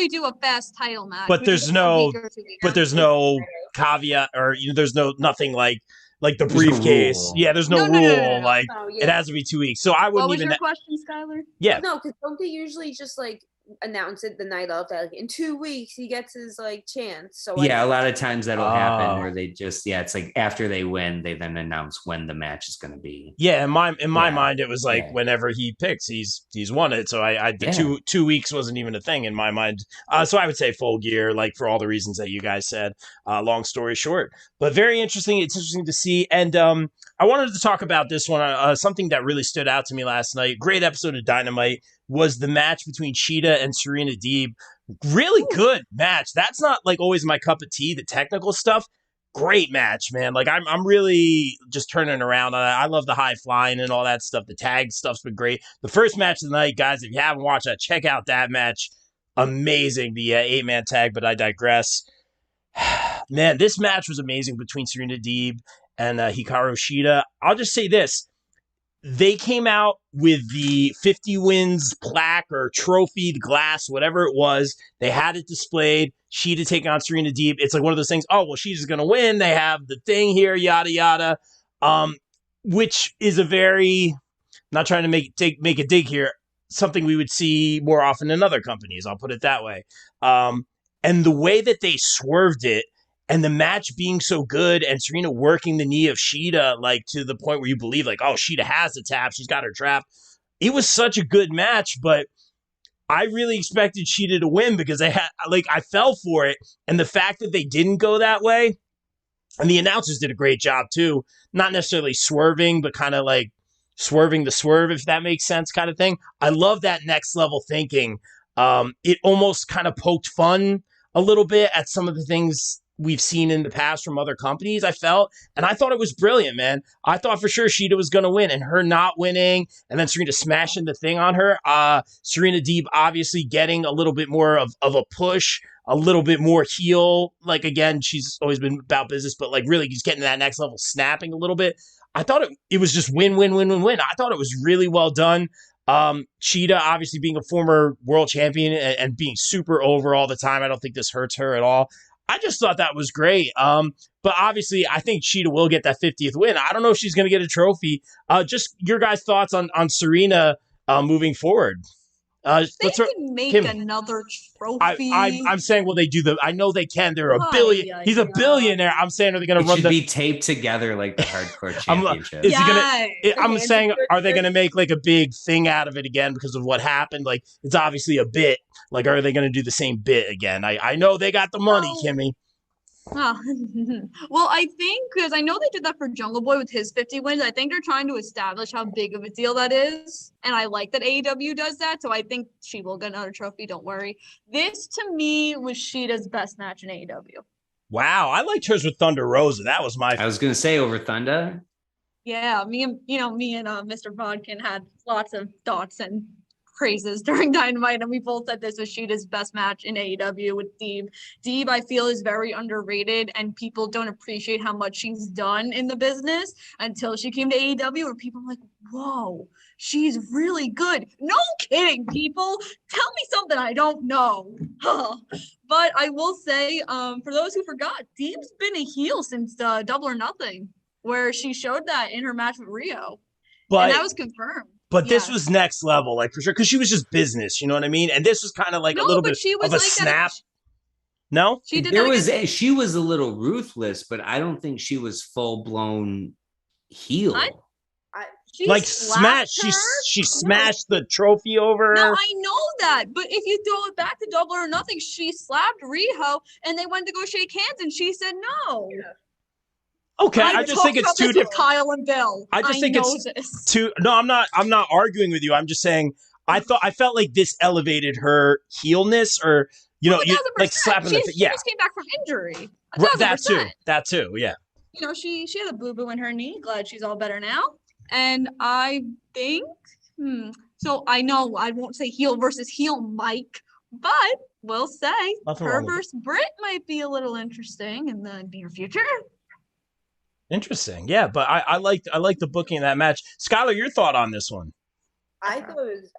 [SPEAKER 2] do a fast title match.
[SPEAKER 1] But
[SPEAKER 2] which
[SPEAKER 1] there's
[SPEAKER 2] is a
[SPEAKER 1] no-
[SPEAKER 2] week or 2 weeks.
[SPEAKER 1] but there's no caveat, or there's nothing like the
[SPEAKER 3] There's no
[SPEAKER 1] briefcase.
[SPEAKER 3] rule.
[SPEAKER 1] Yeah, there's no
[SPEAKER 2] No.
[SPEAKER 1] rule. Like
[SPEAKER 4] Oh,
[SPEAKER 1] it has to be 2 weeks. So I
[SPEAKER 2] What
[SPEAKER 1] wouldn't
[SPEAKER 2] was
[SPEAKER 1] even.
[SPEAKER 2] your question, Skylar?
[SPEAKER 1] Yeah,
[SPEAKER 4] No, because don't they usually just like announce it the night of that? Like, in 2 weeks he gets his like chance. So
[SPEAKER 3] Yeah, a lot of times that'll happen
[SPEAKER 1] Oh.
[SPEAKER 3] where they just, it's like after they win, they then announce when the match is going to be.
[SPEAKER 1] yeah. In my
[SPEAKER 3] Yeah.
[SPEAKER 1] mind, it was like
[SPEAKER 3] Yeah.
[SPEAKER 1] whenever he picks, he's won it. So the
[SPEAKER 3] Yeah.
[SPEAKER 1] 2 weeks wasn't even a thing in my mind. So I would say Full Gear, like for all the reasons that you guys said. Long story short, but very interesting. It's interesting to see, and I wanted to talk about this one. Something that really stood out to me last night. Great episode of Dynamite was the match between Sheeta and Serena Deeb. Really good match. That's not like always my cup of tea, the technical stuff. Great match, man. Like I'm really just turning around on that. I love the high flying and all that stuff. The tag stuff's been great. The first match of the night, guys, if you haven't watched that, check out that match. Amazing, the 8-man tag, but I digress. Man, this match was amazing between Serena Deeb and Hikaru Shida. I'll just say this. They came out with the 50 wins plaque or trophy, the glass, whatever it was. They had it displayed. Sheeta taking on Serena Deeb. It's like one of those things, oh, well, Sheeta's going to win. They have the thing here, yada, yada, which is a very, not trying to make a dig here, something we would see more often in other companies. I'll put it that way. And the way that they swerved it, and the match being so good, and Serena working the knee of Sheeta, like to the point where you believe, like, oh, Sheeta has the tap, she's got her trapped. It was such a good match, but I really expected Sheeta to win because I fell for it, and the fact that they didn't go that way, and the announcers did a great job too, not necessarily swerving, but kind of like swerving the swerve, if that makes sense, kind of thing. I love that next level thinking. It almost kind of poked fun a little bit at some of the things we've seen in the past from other companies, I felt. And I thought it was brilliant, man. I thought for sure Sheeta was going to win, and her not winning, and then Serena smashing the thing on her. Serena Deeb obviously getting a little bit more of a push, a little bit more heel. Like, again, she's always been about business, but like really just getting to that next level, snapping a little bit. I thought it was just win, win, win, win, win. I thought it was really well done. Sheeta obviously being a former world champion and being super over all the time. I don't think this hurts her at all. I just thought that was great. But obviously, I think Sheeta will get that 50th win. I don't know if she's going to get a trophy. Just your guys' thoughts on Serena moving forward.
[SPEAKER 2] They can make
[SPEAKER 1] Kim,
[SPEAKER 2] another trophy.
[SPEAKER 1] I'm saying, will they do I know they can. They're a
[SPEAKER 2] Oh,
[SPEAKER 1] billion.
[SPEAKER 2] yeah,
[SPEAKER 1] He's a
[SPEAKER 2] yeah.
[SPEAKER 1] billionaire. I'm saying, are they going
[SPEAKER 3] It
[SPEAKER 1] to run
[SPEAKER 3] should
[SPEAKER 1] the?
[SPEAKER 3] be taped together like the hardcore
[SPEAKER 1] I'm-
[SPEAKER 3] championship.
[SPEAKER 1] is it gonna-
[SPEAKER 2] Yes.
[SPEAKER 1] I'm saying, are they going to make like a big thing out of it again because of what happened? Like, it's obviously a bit. Like, are they going to do the same bit again? I know they got the money,
[SPEAKER 2] Oh.
[SPEAKER 1] Kimmy.
[SPEAKER 2] Oh. Well, I think because I know they did that for Jungle Boy with his 50 wins. I think they're trying to establish how big of a deal that is. And I like that AEW does that. So I think she will get another trophy. Don't worry. This to me was Sheeta's best match in AEW.
[SPEAKER 1] Wow, I liked hers with Thunder Rosa. That was my.
[SPEAKER 3] I was going to say over Thunder.
[SPEAKER 2] Yeah, me and Mr. Vodkin had lots of thoughts and praises during Dynamite, and we both said this was Sheeta's best match in AEW with Deeb. Deeb, I feel, is very underrated, and people don't appreciate how much she's done in the business until she came to AEW, where people are like, whoa, she's really good. No kidding, people. Tell me something I don't know. But I will say, for those who forgot, Deeb's been a heel since Double or Nothing, where she showed that in her match with Rio. And that was confirmed.
[SPEAKER 1] But this
[SPEAKER 2] Yes.
[SPEAKER 1] was next level, like for sure, because she was just business, you know what I mean? And this was kind of like a little bit
[SPEAKER 2] she was
[SPEAKER 1] of a
[SPEAKER 2] like that-
[SPEAKER 1] snap. No?
[SPEAKER 2] She did
[SPEAKER 3] There
[SPEAKER 2] that
[SPEAKER 3] was
[SPEAKER 2] against-
[SPEAKER 3] she was a little ruthless, but I don't think she was full blown heel.
[SPEAKER 2] she
[SPEAKER 1] Like
[SPEAKER 2] slapped
[SPEAKER 1] smash,
[SPEAKER 2] her.
[SPEAKER 1] she smashed the trophy over.
[SPEAKER 2] No, I know that, but if you throw it back to Double or Nothing, she slapped Riho, and they went to go shake hands, and she said no.
[SPEAKER 1] Okay, I just think it's too different.
[SPEAKER 2] Kyle and Bill.
[SPEAKER 1] I just think
[SPEAKER 2] know
[SPEAKER 1] it's
[SPEAKER 2] this.
[SPEAKER 1] too. No, I'm not arguing with you. I'm just saying I felt like this elevated her heelness, or you know, you like
[SPEAKER 2] 1000%.
[SPEAKER 1] slapping the.
[SPEAKER 2] She
[SPEAKER 1] Yeah,
[SPEAKER 2] just came back from injury.
[SPEAKER 1] that too. Yeah.
[SPEAKER 2] You know, she had a boo boo in her knee. Glad she's all better now. And I think, so I know I won't say heel versus heel, Mike, But we'll say
[SPEAKER 1] Nothing
[SPEAKER 2] her
[SPEAKER 1] wrong with it.
[SPEAKER 2] versus Britt might be a little interesting in the near future.
[SPEAKER 1] Interesting. Yeah, but I like the booking of that match. Skylar, your thought on this one?
[SPEAKER 4] I thought it was.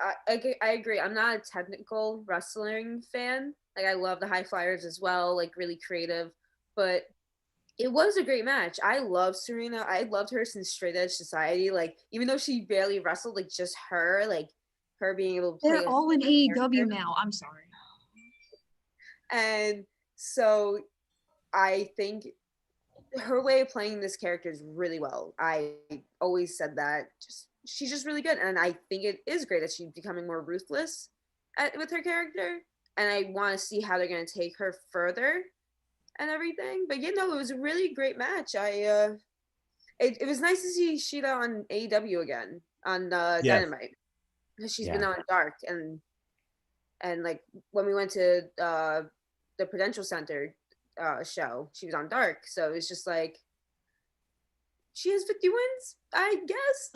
[SPEAKER 4] I agree. I'm not a technical wrestling fan. Like I love the high flyers as well. Like really creative, but it was a great match. I love Serena. I loved her since Straight Edge Society. Like even though she barely wrestled, like just her, like her being able to play.
[SPEAKER 2] They're all in AEW now. I'm sorry.
[SPEAKER 4] And so I think her way of playing this character is really well. I always said that. She's just really good, and I think it is great that she's becoming more ruthless with her character. And I want to see how they're going to take her further and everything. But it was a really great match. It was nice to see Sheeta on AEW again on Dynamite, because she's been on Dark, and like when we went to the Prudential Center show, she was on Dark. So it's just like she has 50 wins, I guess.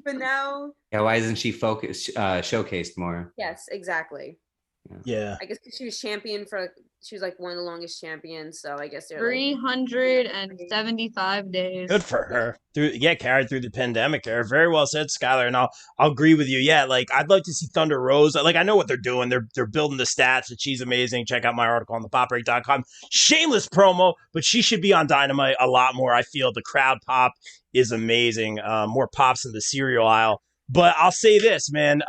[SPEAKER 4] But now,
[SPEAKER 3] why isn't she showcased more?
[SPEAKER 4] Yes, exactly.
[SPEAKER 1] Yeah,
[SPEAKER 4] I guess she was champion she was like one of the longest champions, so I guess they're
[SPEAKER 2] 375 days.
[SPEAKER 1] good for her. Carried through the pandemic era. Very well said, Skylar. And I'll agree with you. Yeah, like I'd like to see Thunder Rosa. Like I know what they're doing. They're building the stats, and she's amazing. Check out my article on thepopbreak.com. Shameless promo, but she should be on Dynamite a lot more. I feel the crowd pop is amazing. More pops in the cereal aisle. But I'll say this, man.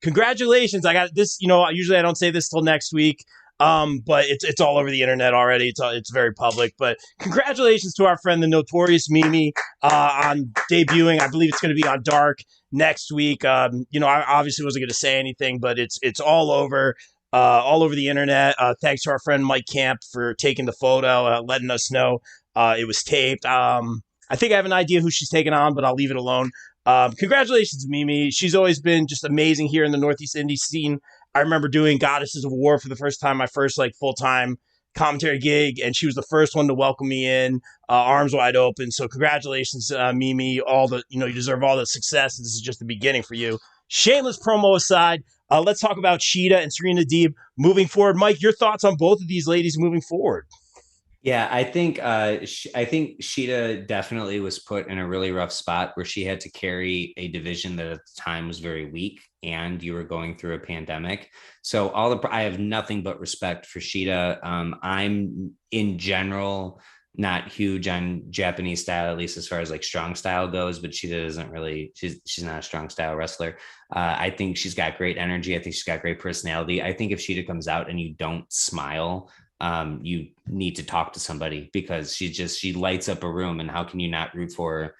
[SPEAKER 1] Congratulations. I got this. Usually I don't say this till next week. But it's all over the internet already. It's very public. But congratulations to our friend, the Notorious Mimi, on debuting. I believe it's going to be on Dark next week. I obviously wasn't going to say anything, but it's all over the internet. Thanks to our friend Mike Camp for taking the photo, letting us know it was taped. I think I have an idea who she's taking on, but I'll leave it alone. Congratulations, Mimi. She's always been just amazing here in the Northeast Indie scene. I remember doing Goddesses of War for the first time, my first full-time commentary gig, and she was the first one to welcome me in, arms wide open. So congratulations, Mimi. You deserve all the success. This is just the beginning for you. Shameless promo aside, let's talk about Sheeta and Serena Deeb moving forward. Mike, your thoughts on both of these ladies moving forward?
[SPEAKER 3] Yeah, I think Sheeta definitely was put in a really rough spot where she had to carry a division that at the time was very weak, and you were going through a pandemic. So I have nothing but respect for Sheeta. I'm in general not huge on Japanese style, at least as far as strong style goes, but Sheeta doesn't really, she's not a strong style wrestler. I think she's got great energy. I think she's got great personality. I think if Sheeta comes out and you don't smile, you need to talk to somebody, because she lights up a room, and how can you not root for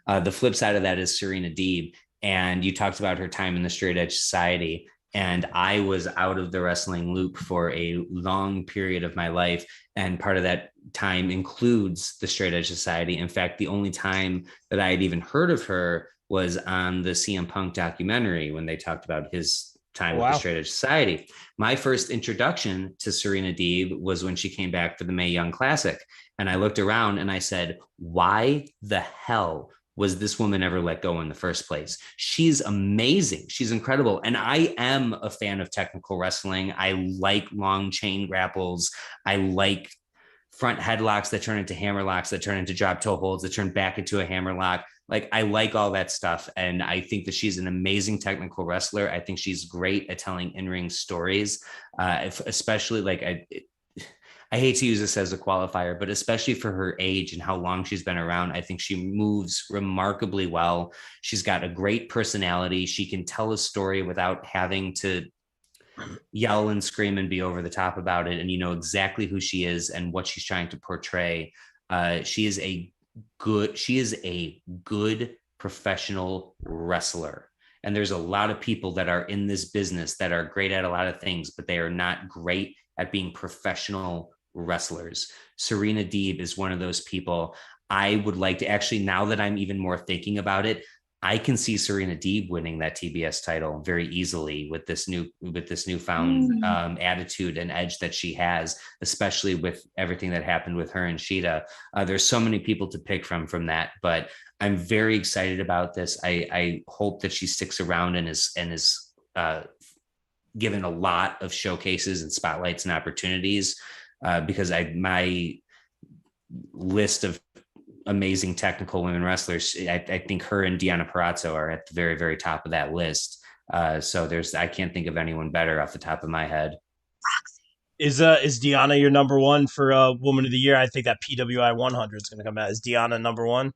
[SPEAKER 3] her? The flip side of that is Serena Deeb, and you talked about her time in the Straight Edge Society, and I was out of the wrestling loop for a long period of my life, and part of that time includes the Straight Edge Society. In fact, the only time that I had even heard of her was on the CM Punk documentary, when they talked about his time with the Straight Edge Society. My first introduction to Serena Deeb was when she came back for the Mae Young Classic. And I looked around and I said, why the hell was this woman ever let go in the first place? She's amazing. She's incredible. And I am a fan of technical wrestling. I like long chain grapples. I like front headlocks that turn into hammerlocks, that turn into drop toe holds, that turn back into a hammerlock. I like all that stuff. And I think that she's an amazing technical wrestler. I think she's great at telling in-ring stories, especially I hate to use this as a qualifier, but especially for her age and how long she's been around, I think she moves remarkably well. She's got a great personality. She can tell a story without having to yell and scream and be over the top about it. And you know exactly who she is and what she's trying to portray. She is a good professional wrestler. And there's a lot of people that are in this business that are great at a lot of things, but they are not great at being professional wrestlers. Serena Deeb is one of those people. I would like to actually, now that I'm even more thinking about it, I can see Serena Deeb winning that TBS title very easily with this newfound attitude and edge that she has, especially with everything that happened with her and Sheeta. There's so many people to pick from that, but I'm very excited about this. I hope that she sticks around and is given a lot of showcases and spotlights and opportunities because my list of amazing technical women wrestlers, I think her and Deonna Purrazzo are at the very, very top of that list. So I can't think of anyone better off the top of my head.
[SPEAKER 1] Is Deonna your number one for Woman of the Year? I think that PWI 100 is going to come out. Is Deonna number one?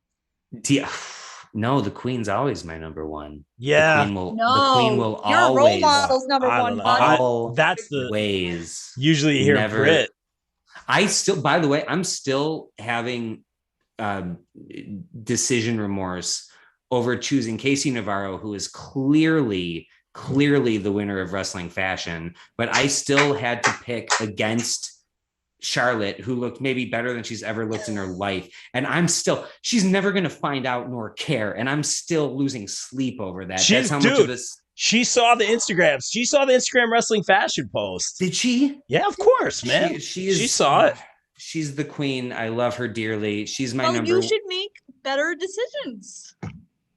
[SPEAKER 3] No, the Queen's always my number one.
[SPEAKER 1] Yeah.
[SPEAKER 3] The Queen will
[SPEAKER 2] your
[SPEAKER 3] always.
[SPEAKER 2] role model's number one, buddy.
[SPEAKER 1] That's the
[SPEAKER 3] ways.
[SPEAKER 1] Usually you hear Brit.
[SPEAKER 3] By the way, I'm still having decision remorse over choosing Casey Navarro, who is clearly the winner of Wrestling Fashion, but I still had to pick against Charlotte, who looked maybe better than she's ever looked in her life. And she's never going to find out nor care. And I'm still losing sleep over that. That's how much of this.
[SPEAKER 1] She saw the Instagrams. She saw the Instagram Wrestling Fashion post.
[SPEAKER 3] Did she?
[SPEAKER 1] Yeah, of course, man. She saw it.
[SPEAKER 3] She's the queen. I love her dearly. She's my number.
[SPEAKER 2] You should make better decisions.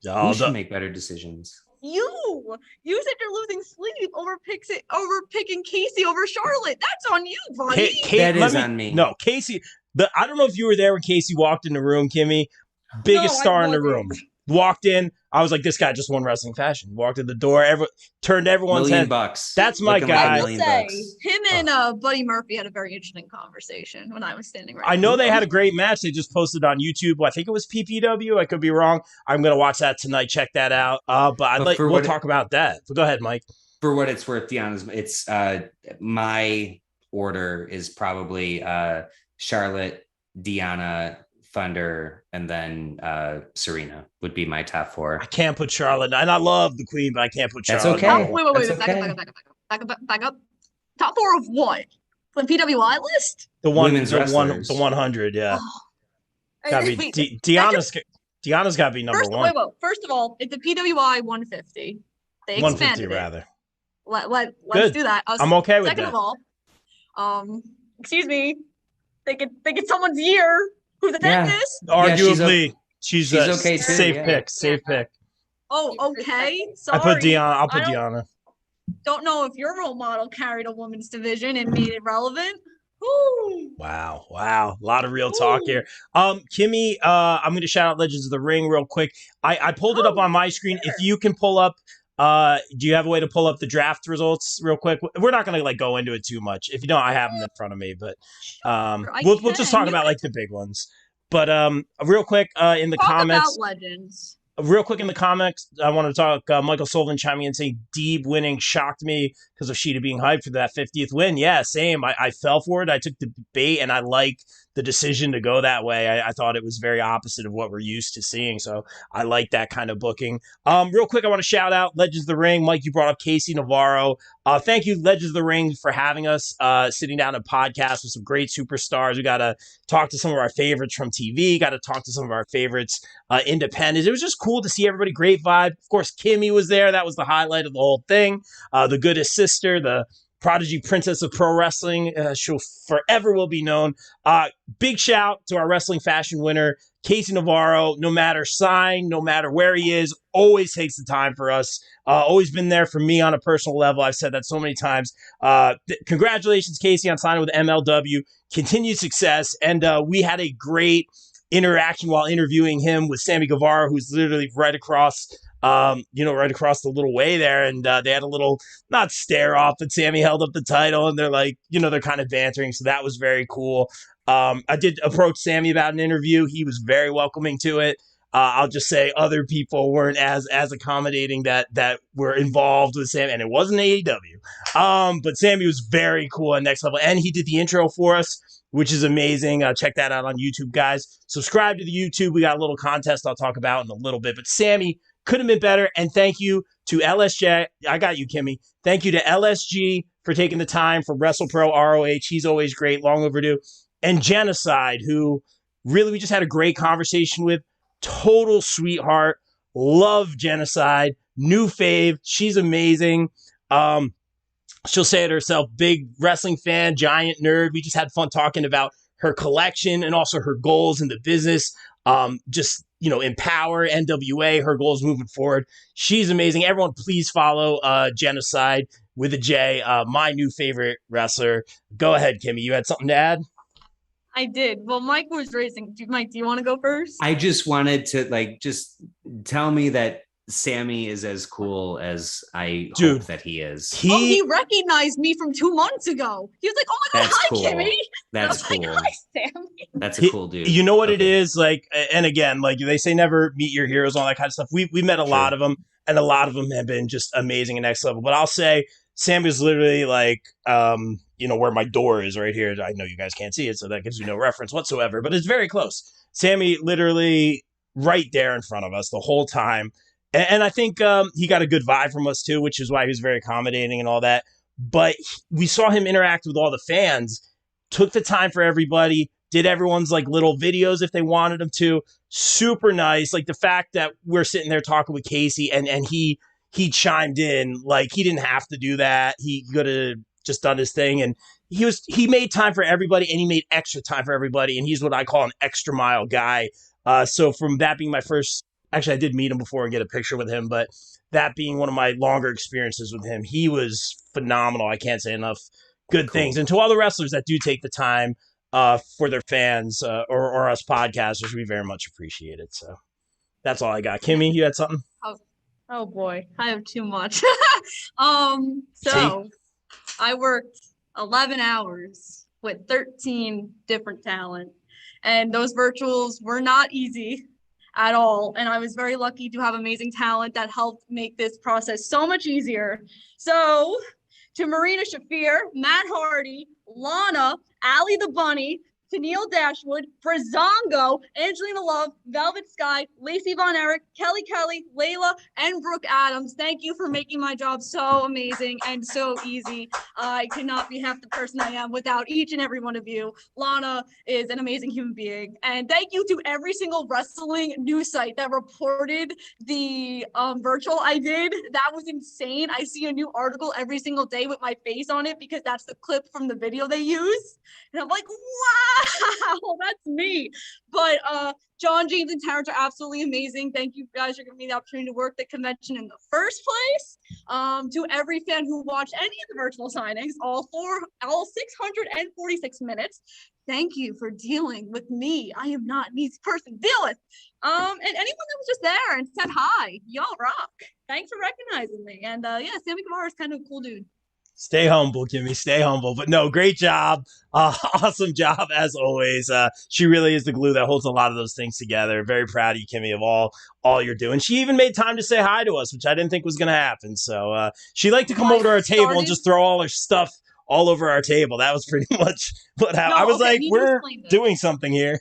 [SPEAKER 3] Who should make better decisions?
[SPEAKER 2] You said you're losing sleep over picking Casey over Charlotte. That's on you, buddy.
[SPEAKER 3] That is on me.
[SPEAKER 1] No, Casey. I don't know if you were there when Casey walked in the room, Kimmy. Biggest star in the room. Walked in. I was like, this guy just won Wrestling Fashion. Walked in the door. Turned everyone's head.
[SPEAKER 3] $1,000,000.
[SPEAKER 1] That's my guy.
[SPEAKER 2] I will say, him and Buddy Murphy had a very interesting conversation when I was standing right.
[SPEAKER 1] I know they had a great match. They just posted on YouTube. I think it was PPW. I could be wrong. I'm going to watch that tonight. Check that out. But we'll talk about that. So go ahead, Mike.
[SPEAKER 3] For what it's worth, it's my order is probably Charlotte, Deonna, Thunder, and then Serena would be my top four.
[SPEAKER 1] I can't put Charlotte, and I love the Queen, but I can't put Charlotte.
[SPEAKER 3] That's okay.
[SPEAKER 2] Wait. Back up. Top four of what? The PWI list?
[SPEAKER 1] The 100, yeah.
[SPEAKER 2] Oh.
[SPEAKER 1] Gotta be Deonna's got to be number one.
[SPEAKER 2] Wait. First of all, it's the PWI 150. They expanded
[SPEAKER 1] 150 rather.
[SPEAKER 2] Let's do that.
[SPEAKER 1] I'm okay with that.
[SPEAKER 2] Second of all, excuse me, they get someone's year. Who's the dentist?
[SPEAKER 1] Arguably, she's
[SPEAKER 3] okay too.
[SPEAKER 1] Safe pick.
[SPEAKER 2] Oh, okay. Sorry.
[SPEAKER 1] I put Deonna. I'll put Deonna.
[SPEAKER 2] Don't know if your role model carried a women's division and made it relevant. Ooh.
[SPEAKER 1] Wow. A lot of real talk here. Kimmy, I'm going to shout out Legends of the Ring real quick. I pulled it up on my screen. If you can pull up, do you have a way to pull up the draft results real quick? We're not going to go into it too much. If you don't, I have them in front of me, but we'll just talk about the big ones. But real quick in the comments.
[SPEAKER 2] About Legends.
[SPEAKER 1] Real quick in the comments, I want to talk. Michael Sullivan chiming in saying Deeb winning shocked me because of Sheeta being hyped for that 50th win. Yeah, same. I fell for it. I took the bait, and I like the decision to go that way. I thought it was very opposite of what we're used to seeing, so I like that kind of booking. Real quick, I want to shout out Legends of the Ring. Mike, you brought up Casey Navarro. Thank you, Legends of the Ring, for having us sitting down a podcast with some great superstars. We got to talk to some of our favorites from TV, got to talk to some of our favorites independents. It was just cool to see everybody. Great vibe. Of course, Kimmy was there. That was the highlight of the whole thing. The goodest sister, the prodigy princess of pro wrestling. She'll forever will be known. Big shout to our Wrestling Fashion winner, Casey Navarro. No matter sign, no matter where he is, always takes the time for us. Always been there for me on a personal level. I've said that so many times. Congratulations, Casey, on signing with MLW. Continued success. And we had a great interaction while interviewing him with Sammy Guevara, who's literally right across right across the little way there. And they had a little, not stare off, but Sammy held up the title and they're like, they're kind of bantering. So that was very cool. I did approach Sammy about an interview. He was very welcoming to it. I'll just say other people weren't as accommodating that were involved with Sammy, and it wasn't AEW. But Sammy was very cool at Next Level, and he did the intro for us, which is amazing. Check that out on YouTube, guys. Subscribe to the YouTube. We got a little contest I'll talk about in a little bit. But Sammy could have been better, and thank you to LSJ. I got you, Kimmy. Thank you to LSG for taking the time for WrestlePro ROH. He's always great, long overdue. And Genocide, who really we just had a great conversation with. Total sweetheart. Love Genocide. New fave. She's amazing. She'll say it herself. Big wrestling fan, giant nerd. We just had fun talking about her collection and also her goals in the business. Empower NWA, her goals moving forward. She's amazing. Everyone, please follow Genocide. with a J, my new favorite wrestler. Go ahead, Kimmy. You had something to add?
[SPEAKER 2] I did. Well, Mike was racing. Mike, do you want to go first?
[SPEAKER 3] I just wanted to just tell me that Sammy is as cool as I hope that he is.
[SPEAKER 2] He recognized me from 2 months ago. He was like, "Oh my God, hi,
[SPEAKER 3] cool.
[SPEAKER 2] Kimmy."
[SPEAKER 3] That's cool.
[SPEAKER 2] Like, hi, Sammy.
[SPEAKER 3] That's a cool dude.
[SPEAKER 1] You know what it is like, and again, like they say, never meet your heroes, all that kind of stuff. We met a lot of them, and a lot of them have been just amazing and next level. But I'll say Sammy's literally like, where my door is right here. I know you guys can't see it, so that gives you no reference whatsoever, but it's very close. Sammy literally right there in front of us the whole time. And I think he got a good vibe from us too, which is why he was very accommodating and all that. But we saw him interact with all the fans, took the time for everybody, did everyone's like little videos if they wanted him to. Super nice. Like the fact that we're sitting there talking with Casey and he chimed in, like he didn't have to do that. He could have just done his thing, and he made time for everybody, and he made extra time for everybody, and he's what I call an extra mile guy. So from that being my first, actually I did meet him before and get a picture with him, but that being one of my longer experiences with him, he was phenomenal. I can't say enough good things. And to all the wrestlers that do take the time for their fans or us podcasters, we very much appreciate it. So that's all I got. Kimmy, you had something?
[SPEAKER 2] Oh boy, I have too much. So I worked 11 hours with 13 different talent, and those virtuals were not easy at all. And I was very lucky to have amazing talent that helped make this process so much easier. So to Marina Shafir, Matt Hardy, Lana, Allie the Bunny, Tennille Dashwood, Brazongo, Angelina Love, Velvet Sky, Lacey Von Erich, Kelly, Layla, and Brooke Adams. Thank you for making my job so amazing and so easy. I could not be half the person I am without each and every one of you. Lana is an amazing human being. And thank you to every single wrestling news site that reported the virtual I did. That was insane. I see a new article every single day with my face on it because that's the clip from the video they use. And I'm like, wow, that's me. But John, James, and Terrence are absolutely amazing. Thank you guys for giving me the opportunity to work the convention in the first place. To every fan who watched any of the virtual signings, all 646 minutes, thank you for dealing with me. I am not an easy person to deal with. And anyone that was just there and said hi, y'all rock. Thanks for recognizing me. And Sammy Guevara is kind of a cool dude.
[SPEAKER 1] Stay humble, Kimmy. Stay humble. But no, great job. Awesome job, as always. She really is the glue that holds a lot of those things together. Very proud of you, Kimmy, of all you're doing. She even made time to say hi to us, which I didn't think was going to happen. So she liked to come over to our table and just throw all her stuff all over our table. That was pretty much what happened. I was like, we're doing something here.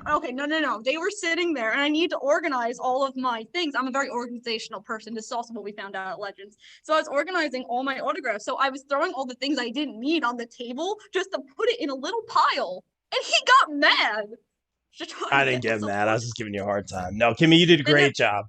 [SPEAKER 2] Okay, no. They were sitting there, and I need to organize all of my things. I'm a very organizational person. This is also what we found out at Legends. So I was organizing all my autographs. So I was throwing all the things I didn't need on the table just to put it in a little pile. And he got mad.
[SPEAKER 1] I didn't get mad. I was just giving you a hard time. No, Kimmy, you did a great job.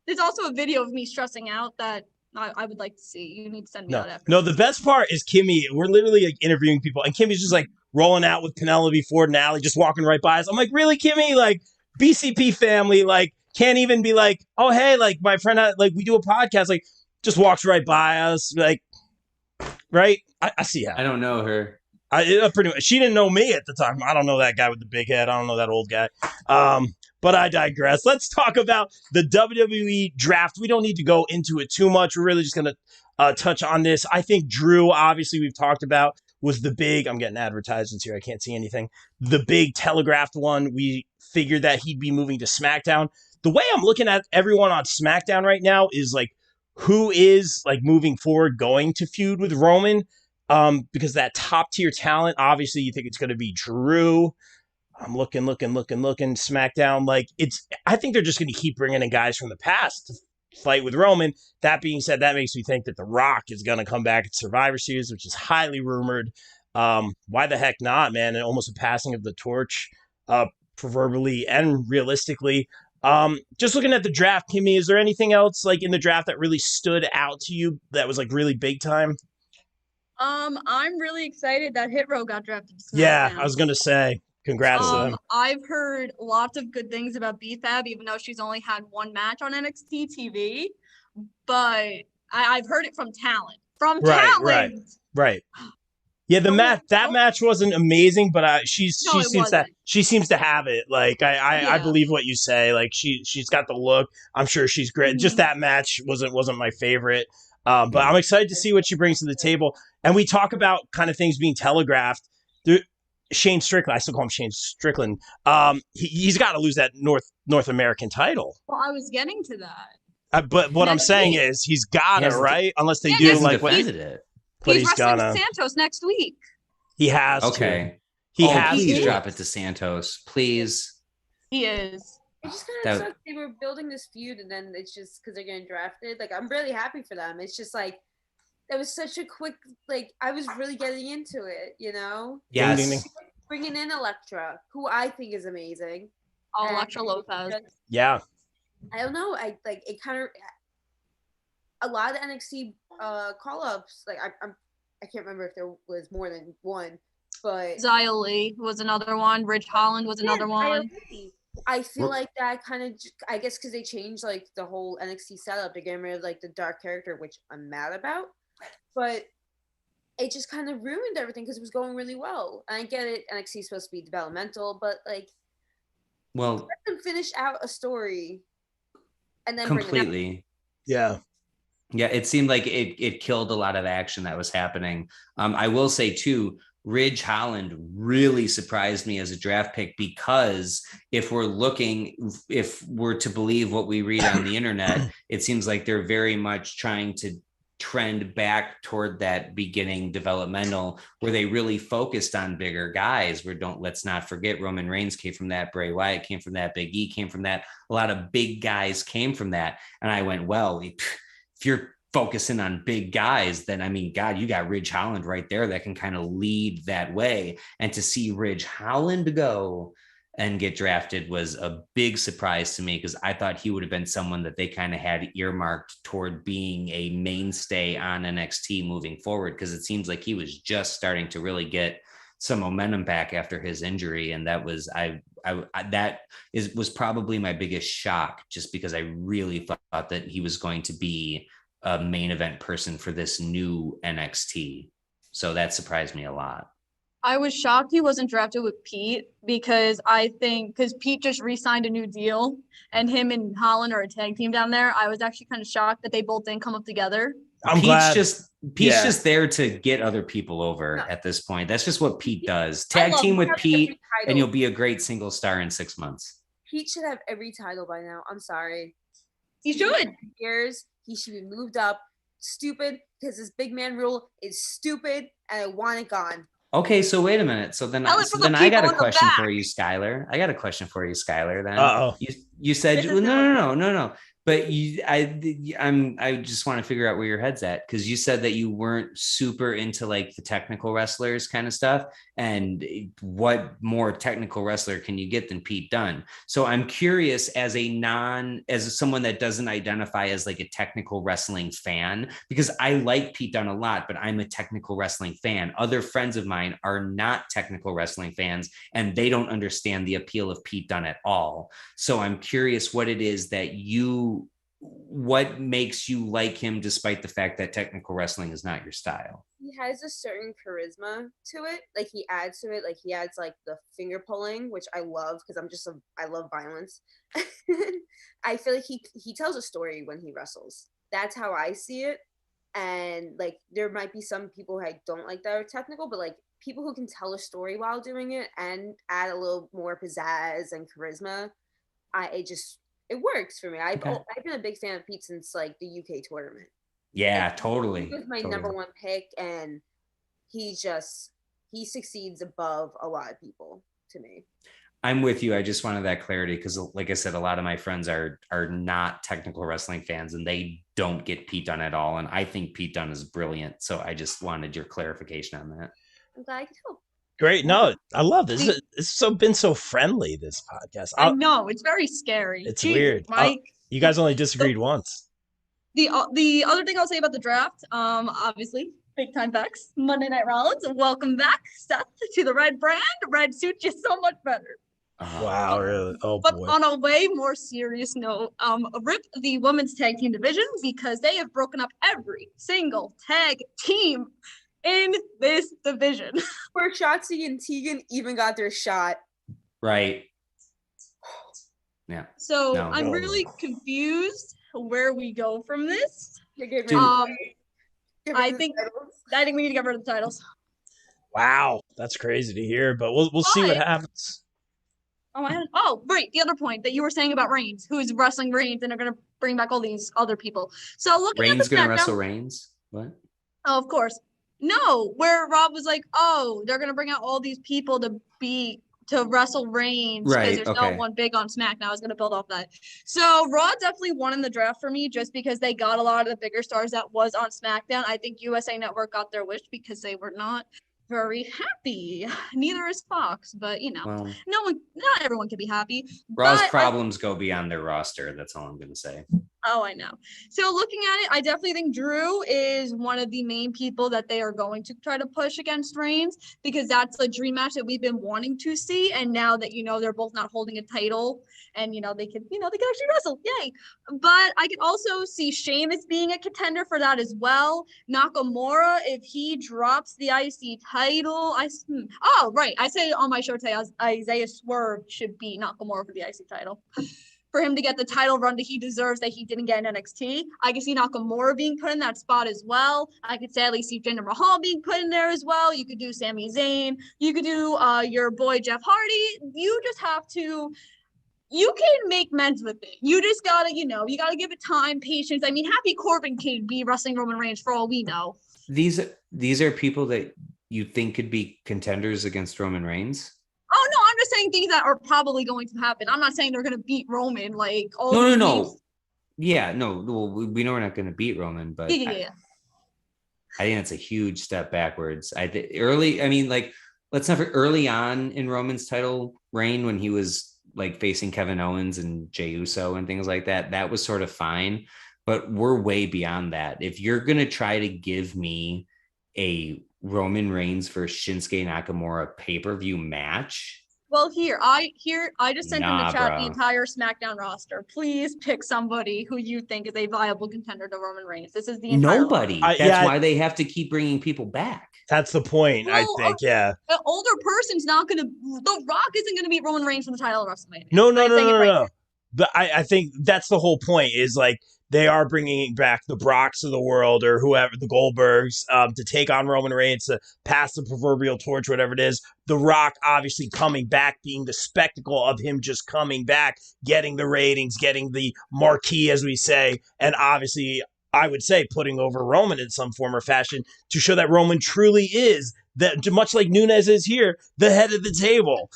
[SPEAKER 2] There's also a video of me stressing out that I would like to see. You need to send me that after.
[SPEAKER 1] No, the best part is Kimmy. We're literally like interviewing people, and Kimmy's just like rolling out with Penelope Ford and Allie, just walking right by us. I'm like, really, Kimmy? Like, BCP family, like, can't even be like, oh, hey, like, my friend, like, we do a podcast, like, just walks right by us, like, right? I see how.
[SPEAKER 3] I don't know her.
[SPEAKER 1] Pretty much. She didn't know me at the time. I don't know that guy with the big head. I don't know that old guy. But I digress. Let's talk about the WWE draft. We don't need to go into it too much. We're really just going to touch on this. I think Drew, obviously, we've talked about, was the big, I'm getting advertisements here. I can't see anything. The big telegraphed one. We figured that he'd be moving to SmackDown. The way I'm looking at everyone on SmackDown right now is like, who is like moving forward going to feud with Roman? Because that top tier talent, obviously you think it's going to be Drew. I'm looking SmackDown. Like I think they're just going to keep bringing in guys from the past to fight with Roman. That being said, that makes me think that The Rock is going to come back at Survivor Series, which is highly rumored. Why the heck not, man? And almost a passing of the torch, proverbially and realistically. Just looking at the draft, Kimmy, is there anything else like in the draft that really stood out to you that was like really big time?
[SPEAKER 2] I'm really excited that Hit Row got drafted to SmackDown.
[SPEAKER 1] Yeah, I was going to say. Congrats to them.
[SPEAKER 2] I've heard lots of good things about BFAB, even though she's only had one match on NXT TV. But I've heard it from talent. from
[SPEAKER 1] Right,
[SPEAKER 2] talent.
[SPEAKER 1] right. Yeah, the
[SPEAKER 2] No,
[SPEAKER 1] match that
[SPEAKER 2] no.
[SPEAKER 1] match wasn't amazing, but
[SPEAKER 2] No, it wasn't.
[SPEAKER 1] she seems to have it. Like I
[SPEAKER 2] Yeah.
[SPEAKER 1] believe what you say. Like she's got the look. I'm sure she's great. Just
[SPEAKER 2] Mhm.
[SPEAKER 1] that match wasn't my favorite. But
[SPEAKER 3] No.
[SPEAKER 1] I'm excited to see what she brings to the table. And we talk about kind of things being telegraphed. Shane Strickland, I still call him Shane Strickland. He's got to lose that North American title.
[SPEAKER 2] Well, I was getting to that.
[SPEAKER 1] But what I'm
[SPEAKER 2] Next
[SPEAKER 1] saying
[SPEAKER 2] week.
[SPEAKER 1] is he's got to, right? Unless they
[SPEAKER 2] Yeah,
[SPEAKER 3] He
[SPEAKER 1] do
[SPEAKER 3] hasn't
[SPEAKER 1] like what.
[SPEAKER 3] defended it.
[SPEAKER 1] But
[SPEAKER 2] He's
[SPEAKER 1] he's
[SPEAKER 2] wrestling
[SPEAKER 1] gonna.
[SPEAKER 2] Santos next week.
[SPEAKER 1] He has to.
[SPEAKER 3] Okay.
[SPEAKER 1] He
[SPEAKER 3] Oh,
[SPEAKER 1] has
[SPEAKER 3] please
[SPEAKER 1] to.
[SPEAKER 3] drop it to Santos, please.
[SPEAKER 2] He is.
[SPEAKER 4] It just kind
[SPEAKER 3] That-
[SPEAKER 4] of sucks. They were building this feud, and then it's just because they're getting drafted. Like, I'm really happy for them. It's just like that was such a quick. Like, I was really getting into it. You know,
[SPEAKER 3] Yes.
[SPEAKER 1] Ding, ding,
[SPEAKER 4] bringing in Elektra, who I think is amazing.
[SPEAKER 2] Oh,
[SPEAKER 4] And
[SPEAKER 2] Elektra Lopez.
[SPEAKER 1] Yeah.
[SPEAKER 4] I don't know. I like it. Kind of a lot of the NXT call ups. Like, I can't remember if there was more than one, but
[SPEAKER 2] Xia Li was another one. Ridge Holland was another one.
[SPEAKER 4] I feel
[SPEAKER 3] Well-
[SPEAKER 4] like that kind of, I guess, because they changed like the whole NXT setup. They're getting rid of like the dark character, which I'm mad about, but it just kind of ruined everything because it was going really well. And I get it, NXT is supposed to be developmental, but like,
[SPEAKER 3] Well,
[SPEAKER 4] let them finish out a story, and then bring it up.
[SPEAKER 3] completely.
[SPEAKER 1] Yeah.
[SPEAKER 3] Yeah, it seemed like it killed a lot of action that was happening. I will say too, Ridge Holland really surprised me as a draft pick because if we're to believe what we read on the internet, it seems like they're very much trying to trend back toward that beginning developmental where they really focused on bigger guys. Let's not forget Roman Reigns came from that, Bray Wyatt came from that, Big E came from that, a lot of big guys came from that. And I went, well, if you're focusing on big guys, then I mean, God, you got Ridge Holland right there that can kind of lead that way. And to see Ridge Holland go and get drafted was a big surprise to me because I thought he would have been someone that they kind of had earmarked toward being a mainstay on NXT moving forward, because it seems like he was just starting to really get some momentum back after his injury. And that was, was probably my biggest shock, just because I really thought that he was going to be a main event person for this new NXT. So that surprised me a lot.
[SPEAKER 2] I was shocked he wasn't drafted with Pete because Pete just re-signed a new deal and him and Holland are a tag team down there. I was actually kind of shocked that they both didn't come up together.
[SPEAKER 1] I'm glad.
[SPEAKER 3] Pete's just there to get other people over at this point. That's just what Pete does. Tag team with Pete and you'll be a great single star in 6 months.
[SPEAKER 4] Pete should have every title by now. I'm sorry.
[SPEAKER 2] He should.
[SPEAKER 4] Years, he should be moved up. Stupid, because this big man rule is stupid and I want it gone.
[SPEAKER 3] Okay, so wait a minute. So then I got a question for you, Skylar. Then
[SPEAKER 1] Uh-oh.
[SPEAKER 3] you said no. But I just want to figure out where your head's at, because you said that you weren't super into like the technical wrestlers kind of stuff. And what more technical wrestler can you get than Pete Dunne? So I'm curious, as someone that doesn't identify as like a technical wrestling fan, because I like Pete Dunne a lot, but I'm a technical wrestling fan. Other friends of mine are not technical wrestling fans, and they don't understand the appeal of Pete Dunne at all. So I'm curious what it is that what makes you like him, despite the fact that technical wrestling is not your style.
[SPEAKER 4] He has a certain charisma to it. Like he adds to it. Like he adds like the finger pulling, which I love because I love violence. I feel like he tells a story when he wrestles. That's how I see it. And like there might be some people who I don't like that are technical, but like people who can tell a story while doing it and add a little more pizzazz and charisma, it works for me. I've been a big fan of Pete since like the UK tournament.
[SPEAKER 3] Yeah, totally.
[SPEAKER 4] He was my number one pick, and he succeeds above a lot of people to me.
[SPEAKER 3] I'm with you. I just wanted that clarity because, like I said, a lot of my friends are not technical wrestling fans, and they don't get Pete Dunne at all. And I think Pete Dunne is brilliant. So I just wanted your clarification on that.
[SPEAKER 4] I'm glad I could help.
[SPEAKER 1] Great. No, I love this. It's been so friendly, this podcast.
[SPEAKER 2] I know, it's very scary.
[SPEAKER 1] It's weird.
[SPEAKER 2] Mike.
[SPEAKER 1] You guys only disagreed once.
[SPEAKER 2] The other thing I'll say about the draft, obviously, big time Vex, Monday Night Rollins. Welcome back, Seth, to the red brand. Red suits you so much better.
[SPEAKER 1] Wow, really? Oh
[SPEAKER 2] But
[SPEAKER 1] boy.
[SPEAKER 2] on a way more serious note, rip the women's tag team division because they have broken up every single tag team in this division.
[SPEAKER 4] Where Shotzi and Tegan even got their shot.
[SPEAKER 3] Right. Yeah.
[SPEAKER 2] So
[SPEAKER 3] No.
[SPEAKER 2] I'm really confused where we go from this.
[SPEAKER 4] They get rid
[SPEAKER 3] Dude.
[SPEAKER 4] of
[SPEAKER 2] I
[SPEAKER 4] the
[SPEAKER 2] think
[SPEAKER 4] titles.
[SPEAKER 2] I think we need to get rid of the titles.
[SPEAKER 1] Wow, that's crazy to hear, but we'll see what
[SPEAKER 2] But-
[SPEAKER 1] happens.
[SPEAKER 2] Right. The other point that you were saying about Reigns, who is wrestling Reigns, and they're going to bring back all these other people. So looking
[SPEAKER 3] Reigns
[SPEAKER 2] at the
[SPEAKER 3] gonna
[SPEAKER 2] SmackDown,
[SPEAKER 3] wrestle Reigns? What?
[SPEAKER 2] Oh, of course. No, where Rob was like, oh, they're going to bring out all these people to wrestle Reigns because
[SPEAKER 3] Right,
[SPEAKER 2] there's
[SPEAKER 3] okay.
[SPEAKER 2] no one big on SmackDown. I was going to build off that. So Raw definitely won in the draft for me just because they got a lot of the bigger stars that was on SmackDown. I think USA Network got their wish because they were not very happy. Neither is Fox, but
[SPEAKER 3] Well,
[SPEAKER 2] not everyone can be happy.
[SPEAKER 3] Raw's
[SPEAKER 2] But
[SPEAKER 3] problems go beyond their roster. That's all I'm gonna say.
[SPEAKER 2] Oh, I know. So looking at it, I definitely think Drew is one of the main people that they are going to try to push against Reigns because that's a dream match that we've been wanting to see. And now that they're both not holding a title, and they can actually wrestle, yay! But I can also see Sheamus being a contender for that as well. Nakamura, if he drops the IC title, I say on my show today, Isaiah Swerve should beat Nakamura for the IC title. For him to get the title run that he deserves that he didn't get in NXT. I can see Nakamura being put in that spot as well. I could sadly see Jinder Mahal being put in there as well. You could do Sami Zayn. You could do your boy Jeff Hardy. You just have to. You can make men's with it. You just gotta, you gotta give it time, patience. I mean, Happy Corbin could be wrestling Roman Reigns for all we know.
[SPEAKER 3] These are people that you think could be contenders against Roman Reigns.
[SPEAKER 2] Oh no, I'm just saying things that are probably going to happen. I'm not saying they're going to beat Roman like all.
[SPEAKER 3] No. Yeah, no. Well, we know we're not going to beat Roman, but
[SPEAKER 2] Yeah.
[SPEAKER 3] I think that's a huge step backwards. Let's not forget early on in Roman's title reign when he was like facing Kevin Owens and Jey Uso and things like that. That was sort of fine, but we're way beyond that. If you're going to try to give me a Roman Reigns versus Shinsuke Nakamura pay-per-view match.
[SPEAKER 2] Well, I just sent in the chat
[SPEAKER 3] bro.
[SPEAKER 2] the entire SmackDown roster. Please pick somebody who you think is a viable contender to Roman Reigns. This is the entire
[SPEAKER 3] Nobody.
[SPEAKER 2] roster.
[SPEAKER 3] That's why they have to keep bringing people back.
[SPEAKER 1] That's the point, I think. Yeah.
[SPEAKER 2] An older person's not going to. The Rock isn't going to beat Roman Reigns for the title of WrestleMania.
[SPEAKER 1] No. But I think that's the whole point is like they are bringing back the Brocks of the world or whoever, the Goldbergs, to take on Roman Reigns, to pass the proverbial torch, whatever it is. The Rock obviously coming back, being the spectacle of him just coming back, getting the ratings, getting the marquee, as we say, and obviously, I would say, putting over Roman in some form or fashion to show that Roman truly is, that much like Nunes is here, the head of the table.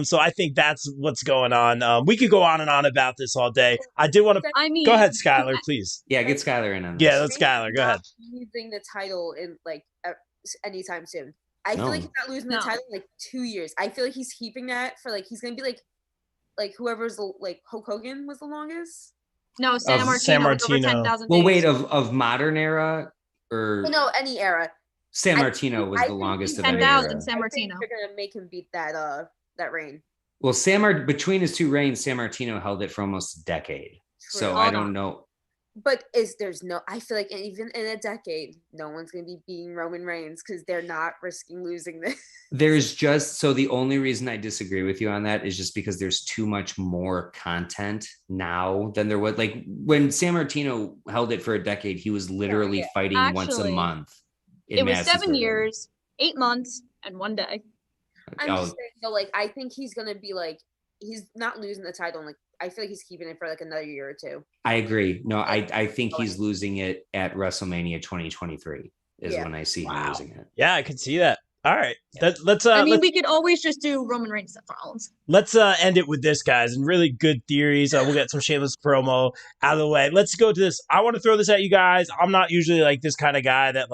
[SPEAKER 1] So I think that's what's going on. We could go on and on about this all day. I did want to. Go ahead, Skylar, please.
[SPEAKER 3] Yeah, get Skylar in on this.
[SPEAKER 1] Yeah, let's Skylar. Go ahead.
[SPEAKER 4] Losing the title in anytime soon. I feel like he's not losing the title in 2 years. I feel like he's keeping that for he's gonna be like whoever's like Hulk Hogan was the longest.
[SPEAKER 2] No, San Martino. Over 10,000
[SPEAKER 3] well, wait, of modern era or
[SPEAKER 4] no, any era.
[SPEAKER 3] San Martino was the longest of
[SPEAKER 2] 10,000. San Martino.
[SPEAKER 4] They're gonna make him beat that reign.
[SPEAKER 3] Well, between his two reigns, San Martino held it for almost a decade.
[SPEAKER 4] True.
[SPEAKER 3] So I don't know.
[SPEAKER 4] But I feel like even in a decade, no one's going to be beating Roman Reigns because they're not risking losing this.
[SPEAKER 3] The only reason I disagree with you on that is just because there's too much more content now than there was. Like when San Martino held it for a decade, he was literally fighting once a month.
[SPEAKER 2] It was 7 years, 8 months, and 1 day.
[SPEAKER 4] I'm just saying, though, I think he's going to be he's not losing the title. I feel like he's keeping it for another year or two.
[SPEAKER 3] I agree. No, I think he's losing it at WrestleMania 2023 is when I see him losing it.
[SPEAKER 1] Yeah, I can see that. All right.
[SPEAKER 3] Yeah.
[SPEAKER 2] We could always just do Roman Reigns and Seth Rollins.
[SPEAKER 1] Let's end it with this, guys, and really good theories. We'll get some shameless promo out of the way. Let's go to this. I want to throw this at you guys. I'm not usually this kind of guy that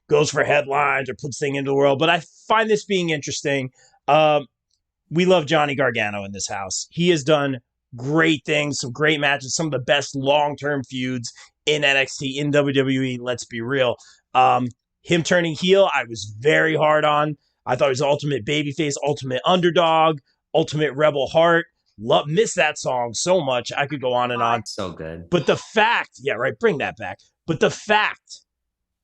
[SPEAKER 1] goes for headlines or puts things into the world, but I find this being interesting. We love Johnny Gargano in this house. He has done great things, some great matches, some of the best long-term feuds in NXT, in WWE, let's be real. Him turning heel, I was very hard on. I thought he was ultimate babyface, ultimate underdog. Ultimate Rebel Heart. Miss that song so much. I could go on and on.
[SPEAKER 3] So good.
[SPEAKER 1] But the fact, yeah, right, bring that back. But the fact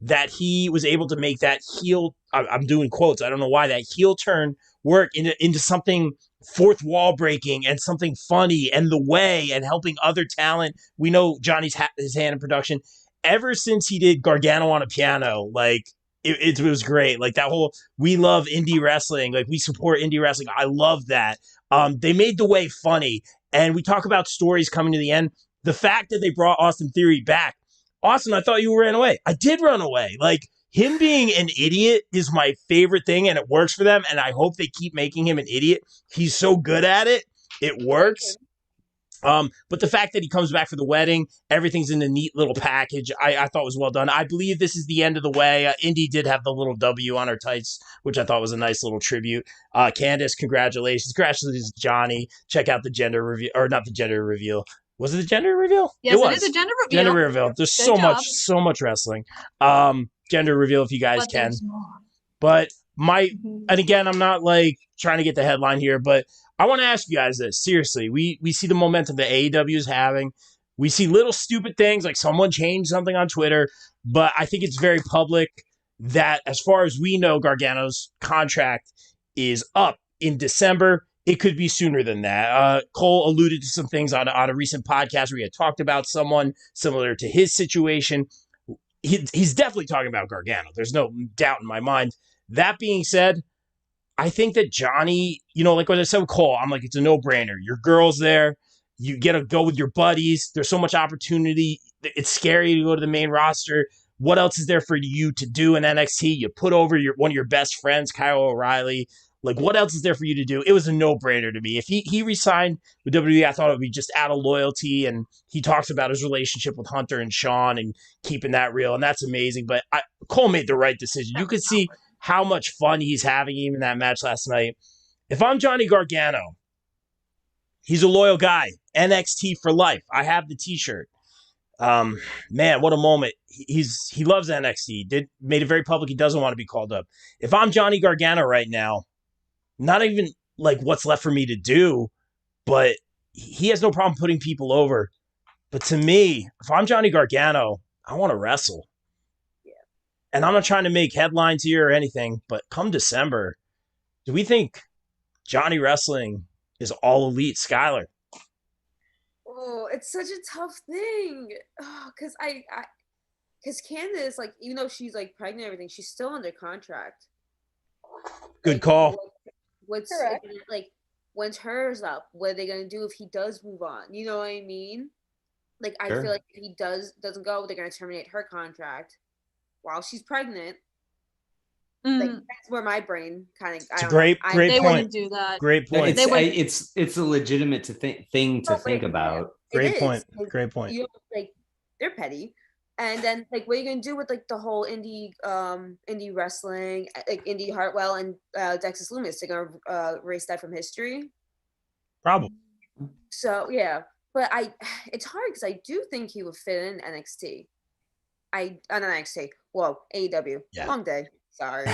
[SPEAKER 1] that he was able to make that heel, I'm doing quotes, I don't know why, that heel turn work into something fourth wall breaking and something funny, and the way and helping other talent. We know Johnny's his hand in production. Ever since he did Gargano on a piano, like, it was great. Like, that whole, we love indie wrestling, like, we support indie wrestling. I love that. They made the way funny. And we talk about stories coming to the end. The fact that they brought Austin Theory back. Austin, I thought you ran away. I did run away. Like, him being an idiot is my favorite thing, and it works for them, and I hope they keep making him an idiot. He's so good at it. It works. But the fact that he comes back for the wedding, everything's in a neat little package, I thought was well done. I believe this is the end of the way. Indy did have the little W on her tights, which I thought was a nice little tribute. Candace, congratulations. Congratulations, Johnny. Check out the gender review, or not the gender reveal. Was it the gender reveal?
[SPEAKER 2] Yes, it is a gender reveal.
[SPEAKER 1] Gender reveal. There's
[SPEAKER 2] Good job.
[SPEAKER 1] so much wrestling. Gender reveal if you guys can.
[SPEAKER 2] there's more.
[SPEAKER 1] But and again, I'm not like trying to get the headline here, but I want to ask you guys this. Seriously, we see the momentum that AEW is having. We see little stupid things like someone changed something on Twitter, but I think it's very public that, as far as we know, Gargano's contract is up in December. It could be sooner than that. Cole alluded to some things on a recent podcast where he had talked about someone similar to his situation. He's definitely talking about Gargano. There's no doubt in my mind. That being said, I think that Johnny, like what I said with Cole, I'm like, it's a no-brainer. Your girl's there. You get to go with your buddies. There's so much opportunity. It's scary to go to the main roster. What else is there for you to do in NXT? You put over one of your best friends, Kyle O'Reilly. Like, what else is there for you to do? It was a no-brainer to me. If he re-signed with WWE, I thought it would be just out of loyalty, and he talks about his relationship with Hunter and Sean and keeping that real, and that's amazing. But Cole made the right decision. You could see how much fun he's having even in that match last night. If I'm Johnny Gargano, he's a loyal guy. NXT for life. I have the t-shirt. Man, what a moment. He loves NXT. Made it very public he doesn't want to be called up. If I'm Johnny Gargano right now, not even like what's left for me to do, but he has no problem putting people over. But to me, if I'm Johnny Gargano, I want to wrestle. And I'm not trying to make headlines here or anything, but come December, do we think Johnny Wrestling is all elite, Skylar?
[SPEAKER 4] Oh, it's such a tough thing. Because because Candace, like, even though she's like pregnant and everything, she's still under contract.
[SPEAKER 1] Good call.
[SPEAKER 4] What's like, when's hers up? What are they gonna do if he does move on? You know what I mean? Like, I feel like if he doesn't go, they're gonna terminate her contract while she's pregnant. Like, that's where my brain kind of.
[SPEAKER 1] It's a great point.
[SPEAKER 2] They wouldn't do that.
[SPEAKER 1] Great point.
[SPEAKER 3] It's a legitimate thing to think about.
[SPEAKER 1] Great point.
[SPEAKER 4] Like,
[SPEAKER 1] great point.
[SPEAKER 4] Like, they're petty, and then like, what are you gonna do with like the whole indie wrestling, like Indy Hartwell and Dexter Lumis? They're gonna erase that from history.
[SPEAKER 1] Probably.
[SPEAKER 4] So yeah, but it's hard because I do think he would fit in NXT. Not NXT. Whoa, AEW.
[SPEAKER 1] Yeah.
[SPEAKER 4] Long day. Sorry.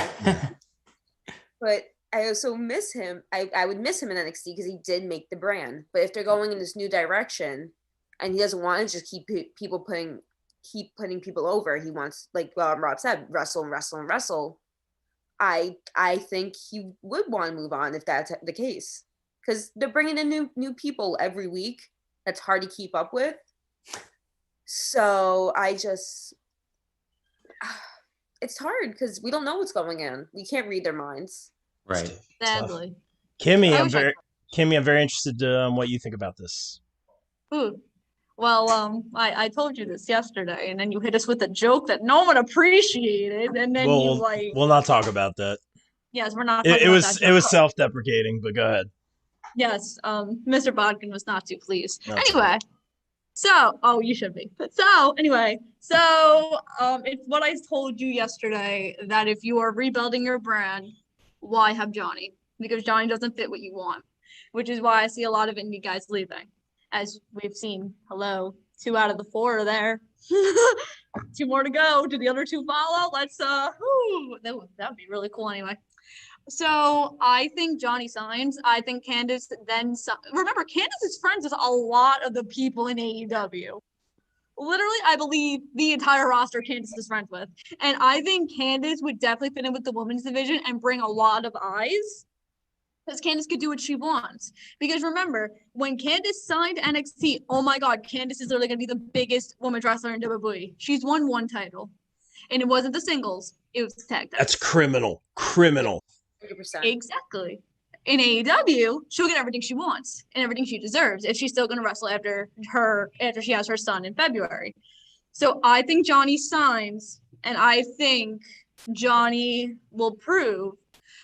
[SPEAKER 4] But I also miss him. I would miss him in NXT because he did make the brand. But if they're going in this new direction and he doesn't want to just keep putting people over, he wants, like Rob said, wrestle and wrestle and wrestle. I think he would want to move on if that's the case. Because they're bringing in new people every week. That's hard to keep up with. So it's hard because we don't know what's going on. We can't read their minds.
[SPEAKER 3] Right.
[SPEAKER 2] Sadly.
[SPEAKER 1] Kimmy, I'm very interested in what you think about this.
[SPEAKER 2] Ooh. Well, I told you this yesterday, and then you hit us with a joke that no one appreciated, and then
[SPEAKER 1] we'll not talk about that.
[SPEAKER 2] Yes, we're not.
[SPEAKER 1] It was self-deprecating, but go ahead.
[SPEAKER 2] Yes, Mr. Bodkin was not too pleased.
[SPEAKER 1] No.
[SPEAKER 2] Anyway, so you should be. So anyway, it's what I told you yesterday, that if you are rebuilding your brand, why have Johnny? Because Johnny doesn't fit what you want, which is why I see a lot of indie guys leaving. As we've seen, hello, 2 out of the 4 are there. 2 more to go. Do the other 2 follow? Let's that would be really cool anyway. So I think Johnny signs. I think Candace then remember, Candace is friends with a lot of the people in AEW. Literally, I believe the entire roster Candace is friends with. And I think Candace would definitely fit in with the women's division and bring a lot of eyes. Because Candace could do what she wants. Because remember, when Candace signed NXT, oh my God, Candace is literally going to be the biggest women's wrestler in WWE. She's won 1 title. And it wasn't the singles, it was the tag titles.
[SPEAKER 1] That's criminal. Criminal.
[SPEAKER 4] 100%.
[SPEAKER 2] Exactly. In AEW, she'll get everything she wants and everything she deserves if she's still going to wrestle after she has her son in February. So I think Johnny signs, and I think Johnny will prove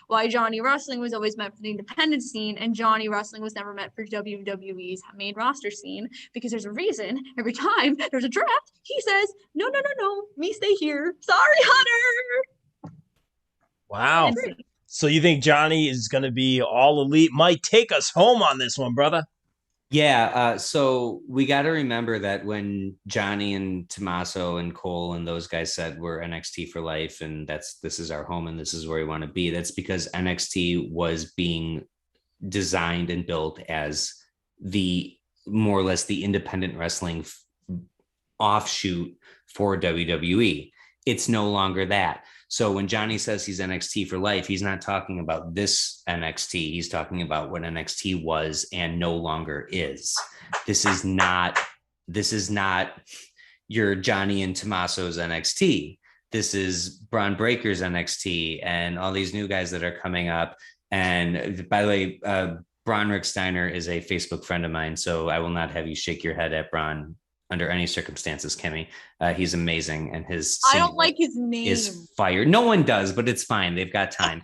[SPEAKER 2] why Johnny Wrestling was always meant for the independent scene and Johnny Wrestling was never meant for WWE's main roster scene, because there's a reason every time there's a draft, he says, no, me stay here. Sorry, Hunter.
[SPEAKER 1] Wow. So you think Johnny is going to be all elite? Mike, take us home on this one, brother.
[SPEAKER 3] Yeah, so we got to remember that when Johnny and Tommaso and Cole and those guys said we're NXT for life and this is our home and this is where we want to be, that's because NXT was being designed and built as the more or less the independent wrestling offshoot for WWE. It's no longer that. So when Johnny says he's NXT for life, he's not talking about this NXT. He's talking about what NXT was and no longer is. This is not your Johnny and Tommaso's NXT. This is Braun Breaker's NXT and all these new guys that are coming up. And by the way, Braun Rick Steiner is a Facebook friend of mine, so I will not have you shake your head at Braun under any circumstances, Kimmy. He's amazing, and
[SPEAKER 2] I don't like his name.
[SPEAKER 3] Is fire. No one does, but it's fine. They've got time.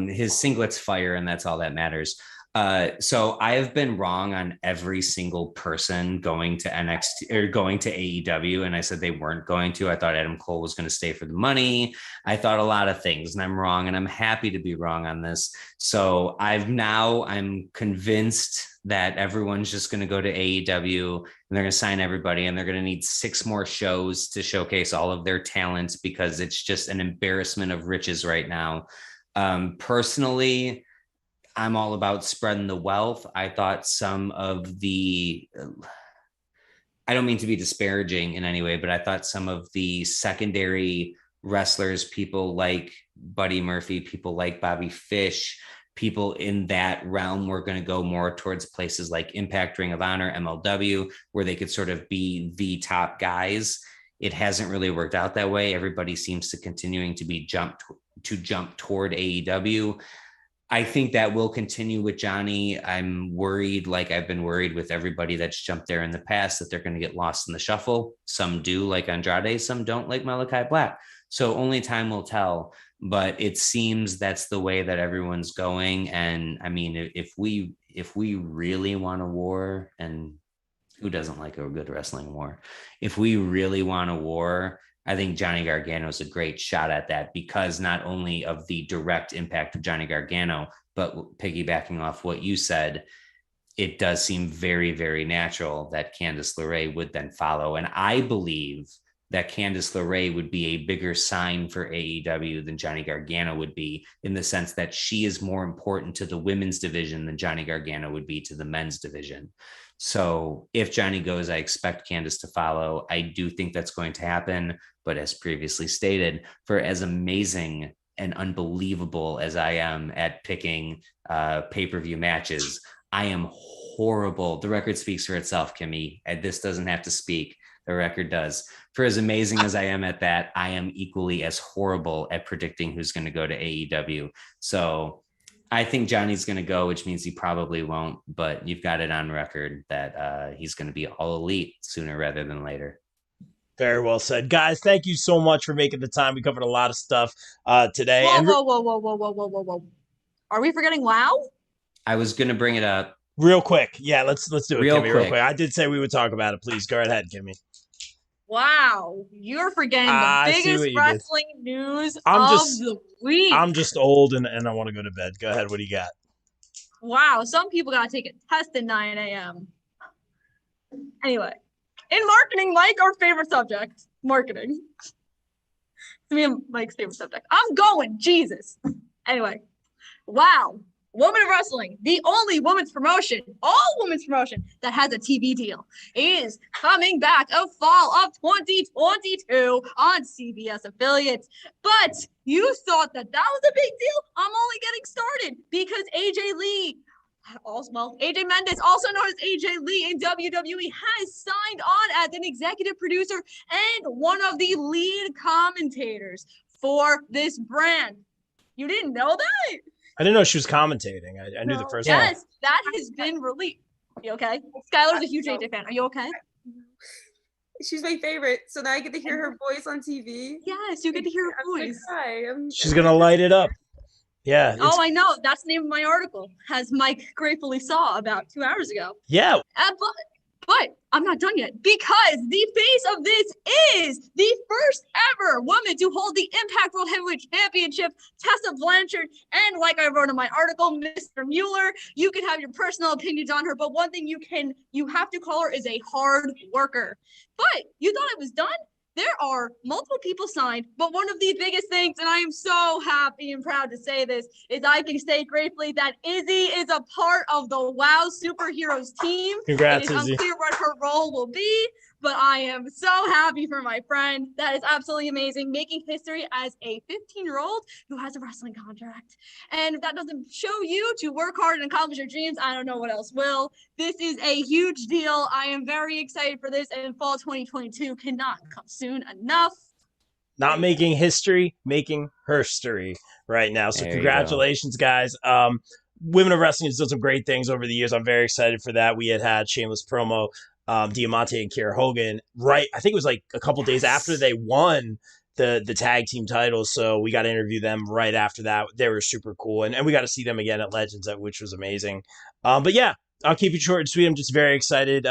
[SPEAKER 3] His singlet's fire, and that's all that matters. So I have been wrong on every single person going to NXT or going to AEW, and I said they weren't going to. I thought Adam Cole was going to stay for the money. I thought a lot of things, and I'm wrong, and I'm happy to be wrong on this. So I'm convinced that everyone's just going to go to AEW and they're going to sign everybody, and they're going to need 6 more shows to showcase all of their talents because it's just an embarrassment of riches right now. Personally, I'm all about spreading the wealth. I thought some of I don't mean to be disparaging in any way, but I thought some of the secondary wrestlers, people like Buddy Murphy, people like Bobby Fish, people in that realm were going to go more towards places like Impact, Ring of Honor, MLW, where they could sort of be the top guys. It hasn't really worked out that way. Everybody seems to continuing to be jump toward AEW. I think that will continue with Johnny. I'm worried, like I've been worried with everybody that's jumped there in the past, that they're going to get lost in the shuffle. Some do, like Andrade, some don't, like Malachi Black. So only time will tell, but it seems that's the way that everyone's going. And I mean, if we really want a war, and who doesn't like a good wrestling war? If we really want a war, I think Johnny Gargano is a great shot at that, because not only of the direct impact of Johnny Gargano, but piggybacking off what you said, it does seem very, very natural that Candice LeRae would then follow. And I believe that Candice LeRae would be a bigger sign for AEW than Johnny Gargano would be, in the sense that she is more important to the women's division than Johnny Gargano would be to the men's division. So if Johnny goes, I expect Candice to follow. I do think that's going to happen. But as previously stated, for as amazing and unbelievable as I am at picking pay-per-view matches, I am horrible. The record speaks for itself, Kimmy. And this doesn't have to speak. The record does. For as amazing as I am at that, I am equally as horrible at predicting who's going to go to AEW. So I think Johnny's going to go, which means he probably won't, but you've got it on record that he's going to be all elite sooner rather than later.
[SPEAKER 1] Very well said. Guys, thank you so much for making the time. We covered a lot of stuff today.
[SPEAKER 2] Whoa. Are we forgetting WoW?
[SPEAKER 3] I was going to bring it up.
[SPEAKER 1] Real quick. Yeah, let's do it, Kimmy, real quick. I did say we would talk about it. Please go ahead, Kimmy.
[SPEAKER 2] Wow, you're forgetting the biggest wrestling news of the week.
[SPEAKER 1] I'm just old and I want to go to bed. Go ahead. What do you got?
[SPEAKER 2] Wow, some people got to take a test at 9 a.m. Anyway, In marketing, Mike, our favorite subject. Marketing. It's me and Mike's favorite subject. I'm going, Jesus. Anyway, wow. Women of Wrestling, the only women's promotion, all women's promotion that has a TV deal, is coming back of fall of 2022 on CBS affiliates. But you thought that was a big deal? I'm only getting started because AJ Lee, AJ Mendez, also known as AJ Lee in WWE, has signed on as an executive producer and one of the lead commentators for this brand. You didn't know that?
[SPEAKER 1] I didn't know she was commentating. I knew the first one.
[SPEAKER 2] Yes, that has been released. You okay? Skylar's a huge AJ fan. Are you okay?
[SPEAKER 4] She's my favorite. So now I get to hear her voice on TV.
[SPEAKER 2] Yes, you get to hear her voice.
[SPEAKER 1] She's going to light it up. Yeah.
[SPEAKER 2] Oh, I know. That's the name of my article, as Mike gratefully saw about 2 hours ago.
[SPEAKER 1] Yeah.
[SPEAKER 2] But I'm not done yet, because the face of this is the first ever woman to hold the Impact World Heavyweight Championship, Tessa Blanchard. And like I wrote in my article, Mr. Mueller, you can have your personal opinions on her, but one thing you have to call her is a hard worker. But you thought it was done? There are multiple people signed, but one of the biggest things, and I am so happy and proud to say this, is I can say gratefully that Izzy is a part of the WoW Superheroes team.
[SPEAKER 1] Congrats,
[SPEAKER 2] It is
[SPEAKER 1] Izzy.
[SPEAKER 2] unclear what her role will be, but I am so happy for my friend. That is absolutely amazing, making history as a 15-year-old who has a wrestling contract. And if that doesn't show you to work hard and accomplish your dreams, I don't know what else will. This is a huge deal. I am very excited for this, and fall 2022 cannot come soon enough.
[SPEAKER 1] Not making history, making herstory right now. So
[SPEAKER 3] There you
[SPEAKER 1] congratulations, guys. Women of Wrestling has done some great things over the years. I'm very excited for that. We had shameless promo, Diamante and Kiera Hogan, right? I think it was like a couple days after they won the tag team titles. So we got to interview them right after that. They were super cool. And we got to see them again at Legends, which was amazing. But yeah, I'll keep it short and sweet. I'm just very excited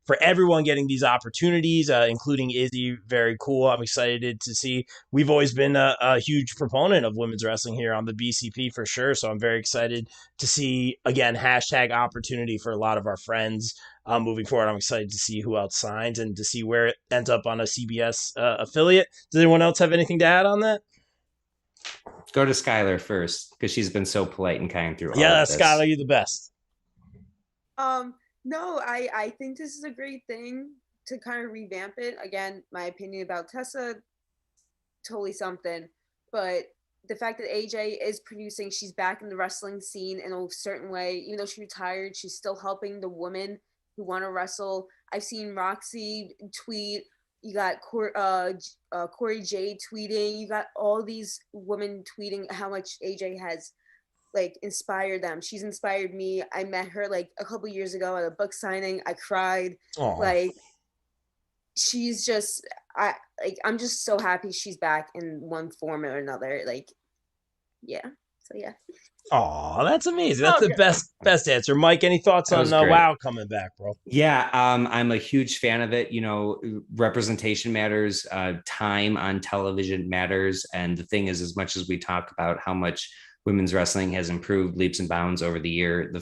[SPEAKER 1] for everyone getting these opportunities, including Izzy. Very cool. I'm excited to see. We've always been a huge proponent of women's wrestling here on the BCP for sure. So I'm very excited to see, again, hashtag opportunity for a lot of our friends moving forward. I'm excited to see who else signs and to see where it ends up on a CBS affiliate. Does anyone else have anything to add on that?
[SPEAKER 3] Go to Skylar first, because she's been so polite and kind through all of this.
[SPEAKER 1] Skylar, you're the best.
[SPEAKER 4] No, I think this is a great thing to kind of revamp it. Again, my opinion about Tessa, totally something. But the fact that AJ is producing, she's back in the wrestling scene in a certain way. Even though she retired, she's still helping the women who want to wrestle. I've seen Roxy tweet. You got Corey J tweeting. You got all these women tweeting how much AJ has inspired them. She's inspired me. I met her a couple years ago at a book signing. I cried.
[SPEAKER 1] Aww.
[SPEAKER 4] She's just I'm just so happy she's back in one form or another. Yeah. So yeah.
[SPEAKER 1] Oh, that's amazing. That's the best answer. Mike, any thoughts on WoW coming back, bro?
[SPEAKER 3] Yeah, I'm a huge fan of it. Representation matters, time on television matters. And the thing is, as much as we talk about how much women's wrestling has improved leaps and bounds over the years, the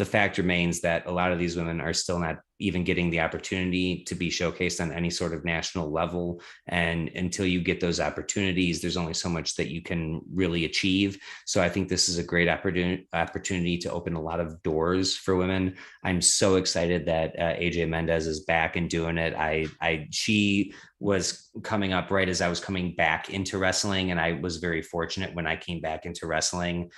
[SPEAKER 3] fact remains that a lot of these women are still not even getting the opportunity to be showcased on any sort of national level. And until you get those opportunities, there's only so much that you can really achieve. So I think this is a great opportunity to open a lot of doors for women. I'm so excited that AJ Mendez is back and doing it. She was coming up right as I was coming back into wrestling, and I was very fortunate when I came back into wrestling.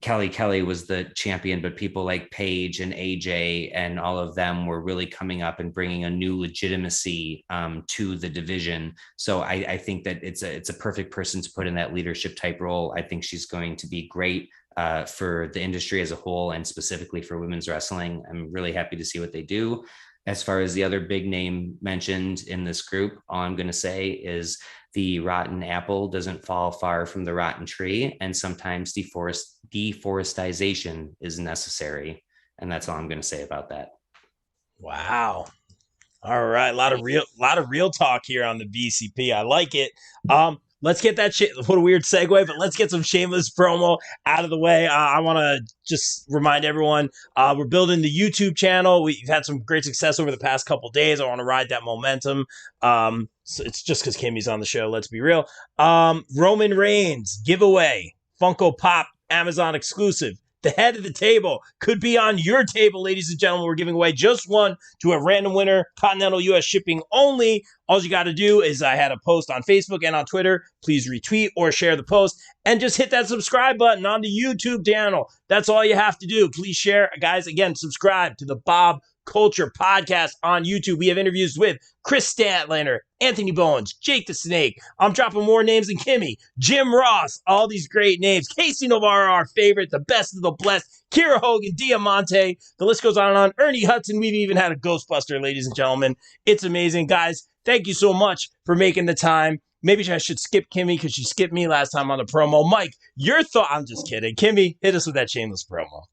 [SPEAKER 3] Kelly was the champion, but people like Paige and AJ and all of them were really coming up and bringing a new legitimacy to the division. So I think that it's a perfect person to put in that leadership type role. I think she's going to be great for the industry as a whole, and specifically for women's wrestling. I'm really happy to see what they do. As far as the other big name mentioned in this group, all I'm going to say is the rotten apple doesn't fall far from the rotten tree, and sometimes deforestation is necessary. And that's all I'm going to say about that. Wow.
[SPEAKER 1] All right. A lot of real talk here on the BCP. I like it. let's get that shit. What a weird segue, but let's get some shameless promo out of the way. I want to just remind everyone, we're building the YouTube channel. We've had some great success over the past couple days. I want to ride that momentum. So it's just because Kimmy's on the show. Let's be real. Roman Reigns giveaway, Funko Pop, Amazon exclusive. The head of the table could be on your table, ladies and gentlemen. We're giving away just one to a random winner, continental U.S. shipping only. All you got to do is I had a post on Facebook and on Twitter. Please retweet or share the post and just hit that subscribe button on the YouTube channel. That's all you have to do. Please share. Guys, again, subscribe to the Bob Culture Podcast on YouTube. We have interviews with Chris Statlander, Anthony Bowens, Jake the Snake. I'm dropping more names than Kimmy, Jim Ross, all these great names. Casey Navarro, our favorite, the best of the blessed, Kira Hogan, Diamante. The list goes on and on. Ernie Hudson, we've even had a Ghostbuster, ladies and gentlemen. It's amazing. Guys, thank you so much for making the time. Maybe I should skip Kimmy because she skipped me last time on the promo. Mike, your thought? I'm just kidding. Kimmy, hit us with that shameless promo.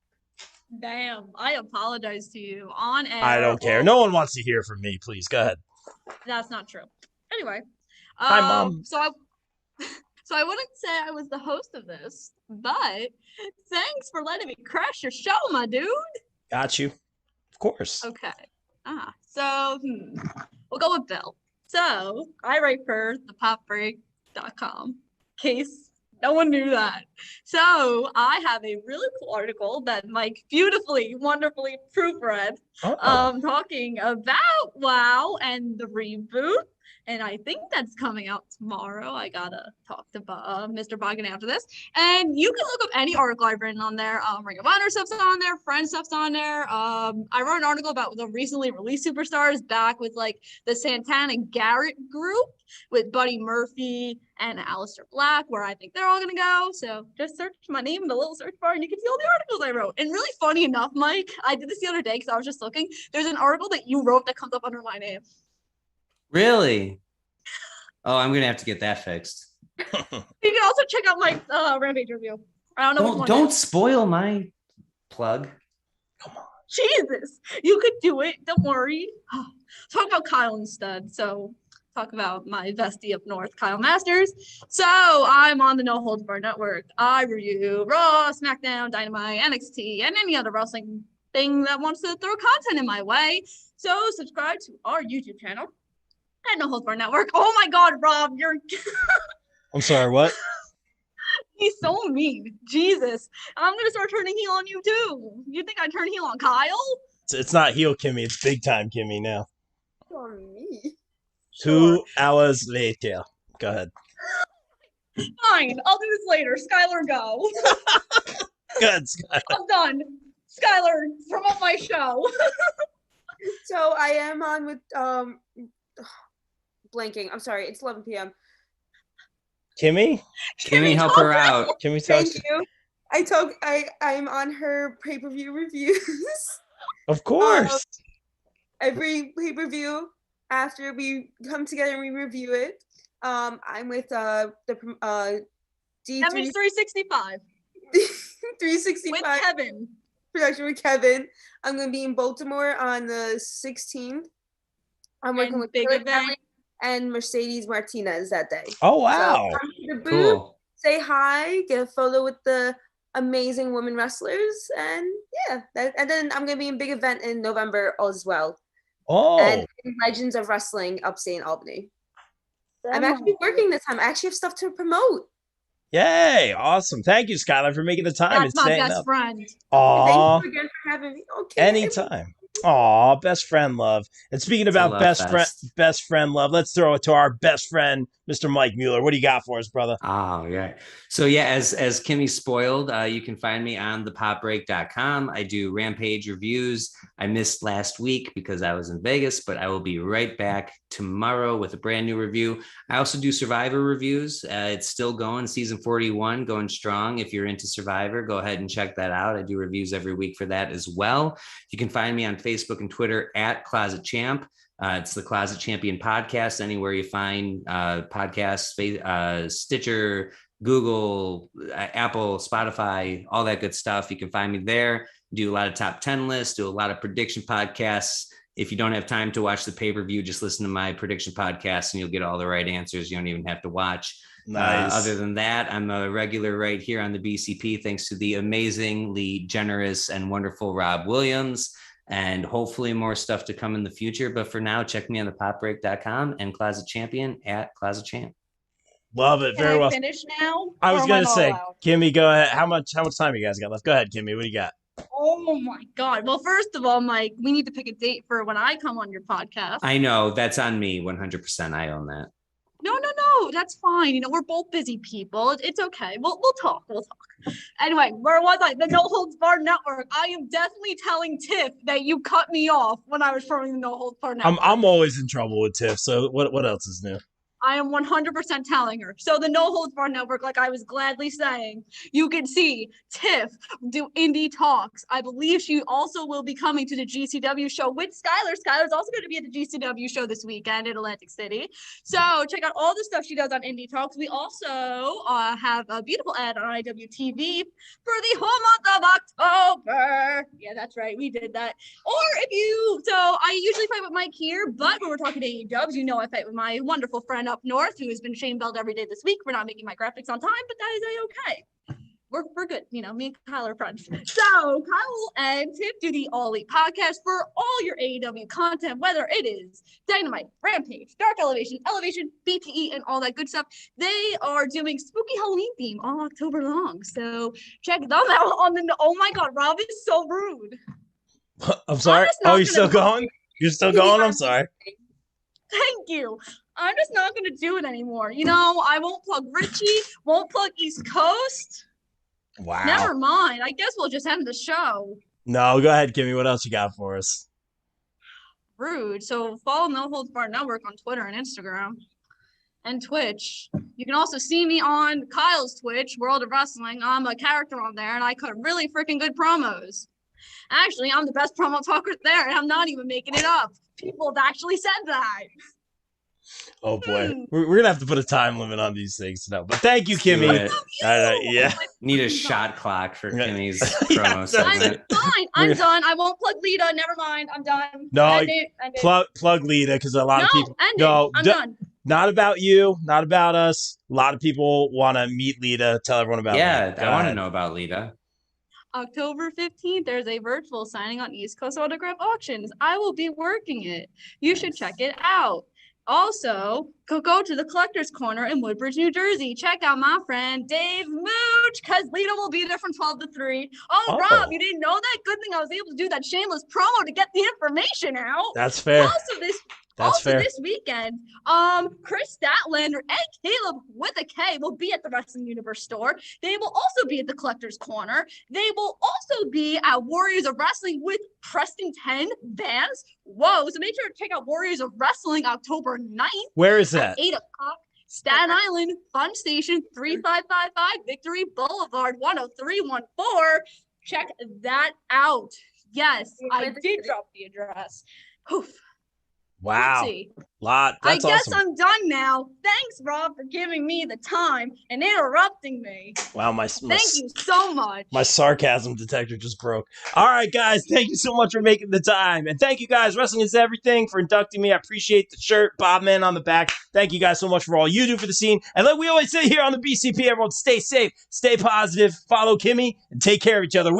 [SPEAKER 2] Damn, I apologize to you on air.
[SPEAKER 1] I don't care. No one wants to hear from me. Please, go ahead.
[SPEAKER 2] That's not true. Anyway.
[SPEAKER 1] Hi, Mom.
[SPEAKER 2] So I wouldn't say I was the host of this, but thanks for letting me crash your show, my dude.
[SPEAKER 1] Got you. Of course.
[SPEAKER 2] Okay. So we'll go with Bill. So I write for thepopbreak.com. In case no one knew that. So I have a really cool article that Mike beautifully, wonderfully proofread, talking about WoW and the reboot. And I think that's coming out tomorrow. I gotta talk to Mr. Bogan after this. And you can look up any article I've written on there. Ring of Honor stuff's on there. Friends stuff's on there. I wrote an article about the recently released superstars back with like the Santana Garrett group with Buddy Murphy and Aleister Black, where I think they're all gonna go. So just search my name in the little search bar and you can see all the articles I wrote. And really funny enough, Mike, I did this the other day because I was just looking. There's an article that you wrote that comes up under my name.
[SPEAKER 3] Really? Oh, I'm gonna have to get that fixed.
[SPEAKER 2] You can also check out my Rampage review. I don't know.
[SPEAKER 3] Don't spoil my plug.
[SPEAKER 1] Come on.
[SPEAKER 2] Jesus, you could do it. Don't worry. Talk about Kyle instead. So talk about my bestie up north, Kyle Masters. So I'm on the No Holds Barred Network. I review Raw, SmackDown, Dynamite, NXT, and any other wrestling thing that wants to throw content in my way. So subscribe to our YouTube channel at No Holds Barred Network. Oh my God, Rob, you're...
[SPEAKER 1] I'm sorry, what?
[SPEAKER 2] He's so mean. Jesus. I'm going to start turning heel on you too. You think I turn heel on Kyle?
[SPEAKER 1] It's not heel Kimmy. It's big time Kimmy now.
[SPEAKER 4] On me.
[SPEAKER 1] 2 hours later. Go ahead.
[SPEAKER 2] Fine. I'll do this later. Skylar, go.
[SPEAKER 1] Good, Skylar.
[SPEAKER 2] I'm done. Skylar, promote my show.
[SPEAKER 4] So I am on with blanking. I'm sorry. It's 11 p.m.
[SPEAKER 1] Kimmy,
[SPEAKER 3] help her out.
[SPEAKER 1] Kimmy,
[SPEAKER 4] Thank you. I'm on her pay-per-view reviews.
[SPEAKER 1] Of course.
[SPEAKER 4] Every pay-per-view after we come together and we review it. I'm with the
[SPEAKER 2] That means 365.
[SPEAKER 4] 365
[SPEAKER 2] With Kevin.
[SPEAKER 4] production with Kevin. I'm going to be in Baltimore on the 16th. I'm working with
[SPEAKER 2] Big
[SPEAKER 4] Taylor
[SPEAKER 2] event.
[SPEAKER 4] Kelly and Mercedes Martinez that day.
[SPEAKER 1] Oh, wow.
[SPEAKER 4] So come to the booth,
[SPEAKER 3] Cool.
[SPEAKER 4] say hi, get a photo with the amazing women wrestlers, and yeah. And then I'm going to be in big event in November as well.
[SPEAKER 1] Oh.
[SPEAKER 4] And in Legends of Wrestling upstate in Albany. I'm actually working this time. I actually have stuff to promote.
[SPEAKER 1] Yay. Awesome. Thank you, Skylar, for making the time.
[SPEAKER 2] That's
[SPEAKER 1] and
[SPEAKER 2] my
[SPEAKER 1] staying
[SPEAKER 2] best
[SPEAKER 1] up.
[SPEAKER 2] friend.
[SPEAKER 1] Aw.
[SPEAKER 4] Thank you again for having me. Okay.
[SPEAKER 1] Anytime. Aw, best friend love. And speaking about
[SPEAKER 3] love
[SPEAKER 1] best friend love, let's throw it to our best friend, Mr. Mike Mueller. What do you got for us, brother?
[SPEAKER 3] Oh, yeah. So yeah, as Kimmy spoiled, you can find me on thepopbreak.com. I do Rampage reviews. I missed last week because I was in Vegas, but I will be right back tomorrow with a brand new review. I also do Survivor reviews. It's still going, season 41, going strong. If you're into Survivor, go ahead and check that out. I do reviews every week for that as well. You can find me on Facebook and Twitter at Closet Champ. It's the Closet Champion podcast. Anywhere you find podcasts, Stitcher, Google, Apple, Spotify, all that good stuff. You can find me there. Do a lot of top 10 lists, do a lot of prediction podcasts. If you don't have time to watch the pay-per-view, just listen to my prediction podcast and you'll get all the right answers. You don't even have to watch.
[SPEAKER 1] Nice.
[SPEAKER 3] Other than that, I'm a regular right here on the BCP, thanks to the amazingly generous and wonderful Rob Williams, and hopefully more stuff to come in the future. But for now, check me on thepopbreak.com and Closet Champion at Closet Champ.
[SPEAKER 1] Love it.
[SPEAKER 2] Can
[SPEAKER 1] Very
[SPEAKER 2] I
[SPEAKER 1] well.
[SPEAKER 2] finish now?
[SPEAKER 1] I was
[SPEAKER 2] Or am
[SPEAKER 1] going to
[SPEAKER 2] not
[SPEAKER 1] say,
[SPEAKER 2] allowed?
[SPEAKER 1] Kimmy, go ahead. How much time you guys got left? Go ahead, Kimmy. What do you got?
[SPEAKER 2] Oh my God. Well, first of all, Mike, we need to pick a date for when I come on your podcast.
[SPEAKER 3] I know, that's on me 100%. I own that.
[SPEAKER 2] No, that's fine. You know, we're both busy people. It's okay. We'll talk. Anyway, where was I? The No Holds Barred Network. I am definitely telling Tiff that you cut me off when I was promoting the No Holds Barred Network.
[SPEAKER 1] I'm always in trouble with Tiff. So what else is new?
[SPEAKER 2] I am 100% telling her. So the No Holds Barred Network, like I was gladly saying, you can see Tiff do indie talks. I believe she also will be coming to the GCW show with Skylar. Skylar's also going to be at the GCW show this weekend in Atlantic City. So check out all the stuff she does on indie talks. We also have a beautiful ad on IWTV for the whole month of October. Yeah, that's right. We did that. So I usually fight with Mike here, but when we're talking AEW, you know I fight with my wonderful friend up north who has been shame-belled every day this week for not making my graphics on time, but that is a-okay. We're good. You know, me and Kyle are friends. So Kyle and Tiff do the All Elite podcast for all your AEW content, whether it is Dynamite, Rampage, Dark Elevation, BTE, and all that good stuff. They are doing spooky Halloween theme all October long. So check them out on the, oh my God, Rob is so rude.
[SPEAKER 1] I'm sorry. Oh, you're still going? You're still going? I'm sorry.
[SPEAKER 2] Thank you. I'm just not going to do it anymore. You know, I won't plug Richie, won't plug East Coast.
[SPEAKER 1] Wow.
[SPEAKER 2] Never mind. I guess we'll just end the show.
[SPEAKER 1] No, go ahead, Kimmy. What else you got for us?
[SPEAKER 2] Rude. So follow No Holds Barred Network on Twitter and Instagram and Twitch. You can also see me on Kyle's Twitch, World of Wrestling. I'm a character on there, and I cut really freaking good promos. Actually, I'm the best promo talker there, and I'm not even making it up. People have actually said that.
[SPEAKER 1] Oh boy, we're gonna have to put a time limit on these things now. But thank you, Kimmy. Yeah,
[SPEAKER 3] need a shot clock for Kimmy's
[SPEAKER 1] Yeah,
[SPEAKER 3] promo segment.
[SPEAKER 2] I'm fine. I'm done. I won't plug Lita. Never mind. I'm done.
[SPEAKER 1] No,
[SPEAKER 2] End it.
[SPEAKER 1] plug Lita because a lot of people.
[SPEAKER 2] I'm done.
[SPEAKER 1] Not about you, not about us. A lot of people want to meet Lita. Tell everyone about Lita.
[SPEAKER 3] I want to know about Lita.
[SPEAKER 2] October 15th, there's a virtual signing on East Coast Autograph Auctions. I will be working it. You should check it out. Also, go to the Collector's Corner in Woodbridge, New Jersey. Check out my friend Dave Mooch, because Lita will be there from 12 to 3. Oh, Rob, you didn't know that? Good thing I was able to do that shameless promo to get the information out.
[SPEAKER 1] That's fair.
[SPEAKER 2] Also, this weekend, Chris Statlander and Caleb with a K will be at the Wrestling Universe store. They will also be at the Collector's Corner. They will also be at Warriors of Wrestling with Preston 10 Vance. Whoa, so make sure to check out Warriors of Wrestling October 9th.
[SPEAKER 1] Where is that?
[SPEAKER 2] At 8 o'clock. Staten Island, Fun Station, 3555 Victory Boulevard, 10314. Check that out. Yes, I did drop the address. Oof.
[SPEAKER 1] Wow.
[SPEAKER 2] I guess
[SPEAKER 1] awesome.
[SPEAKER 2] I'm done now. Thanks, Rob, for giving me the time and interrupting me.
[SPEAKER 1] Wow,
[SPEAKER 2] thank you so much.
[SPEAKER 1] My sarcasm detector just broke. All right, guys, thank you so much for making the time. And thank you guys, Wrestling is Everything, for inducting me. I appreciate the shirt, Bob Man on the back. Thank you guys so much for all you do for the scene. And like we always say here on the BCP, everyone stay safe, stay positive, follow Kimmy, and take care of each other.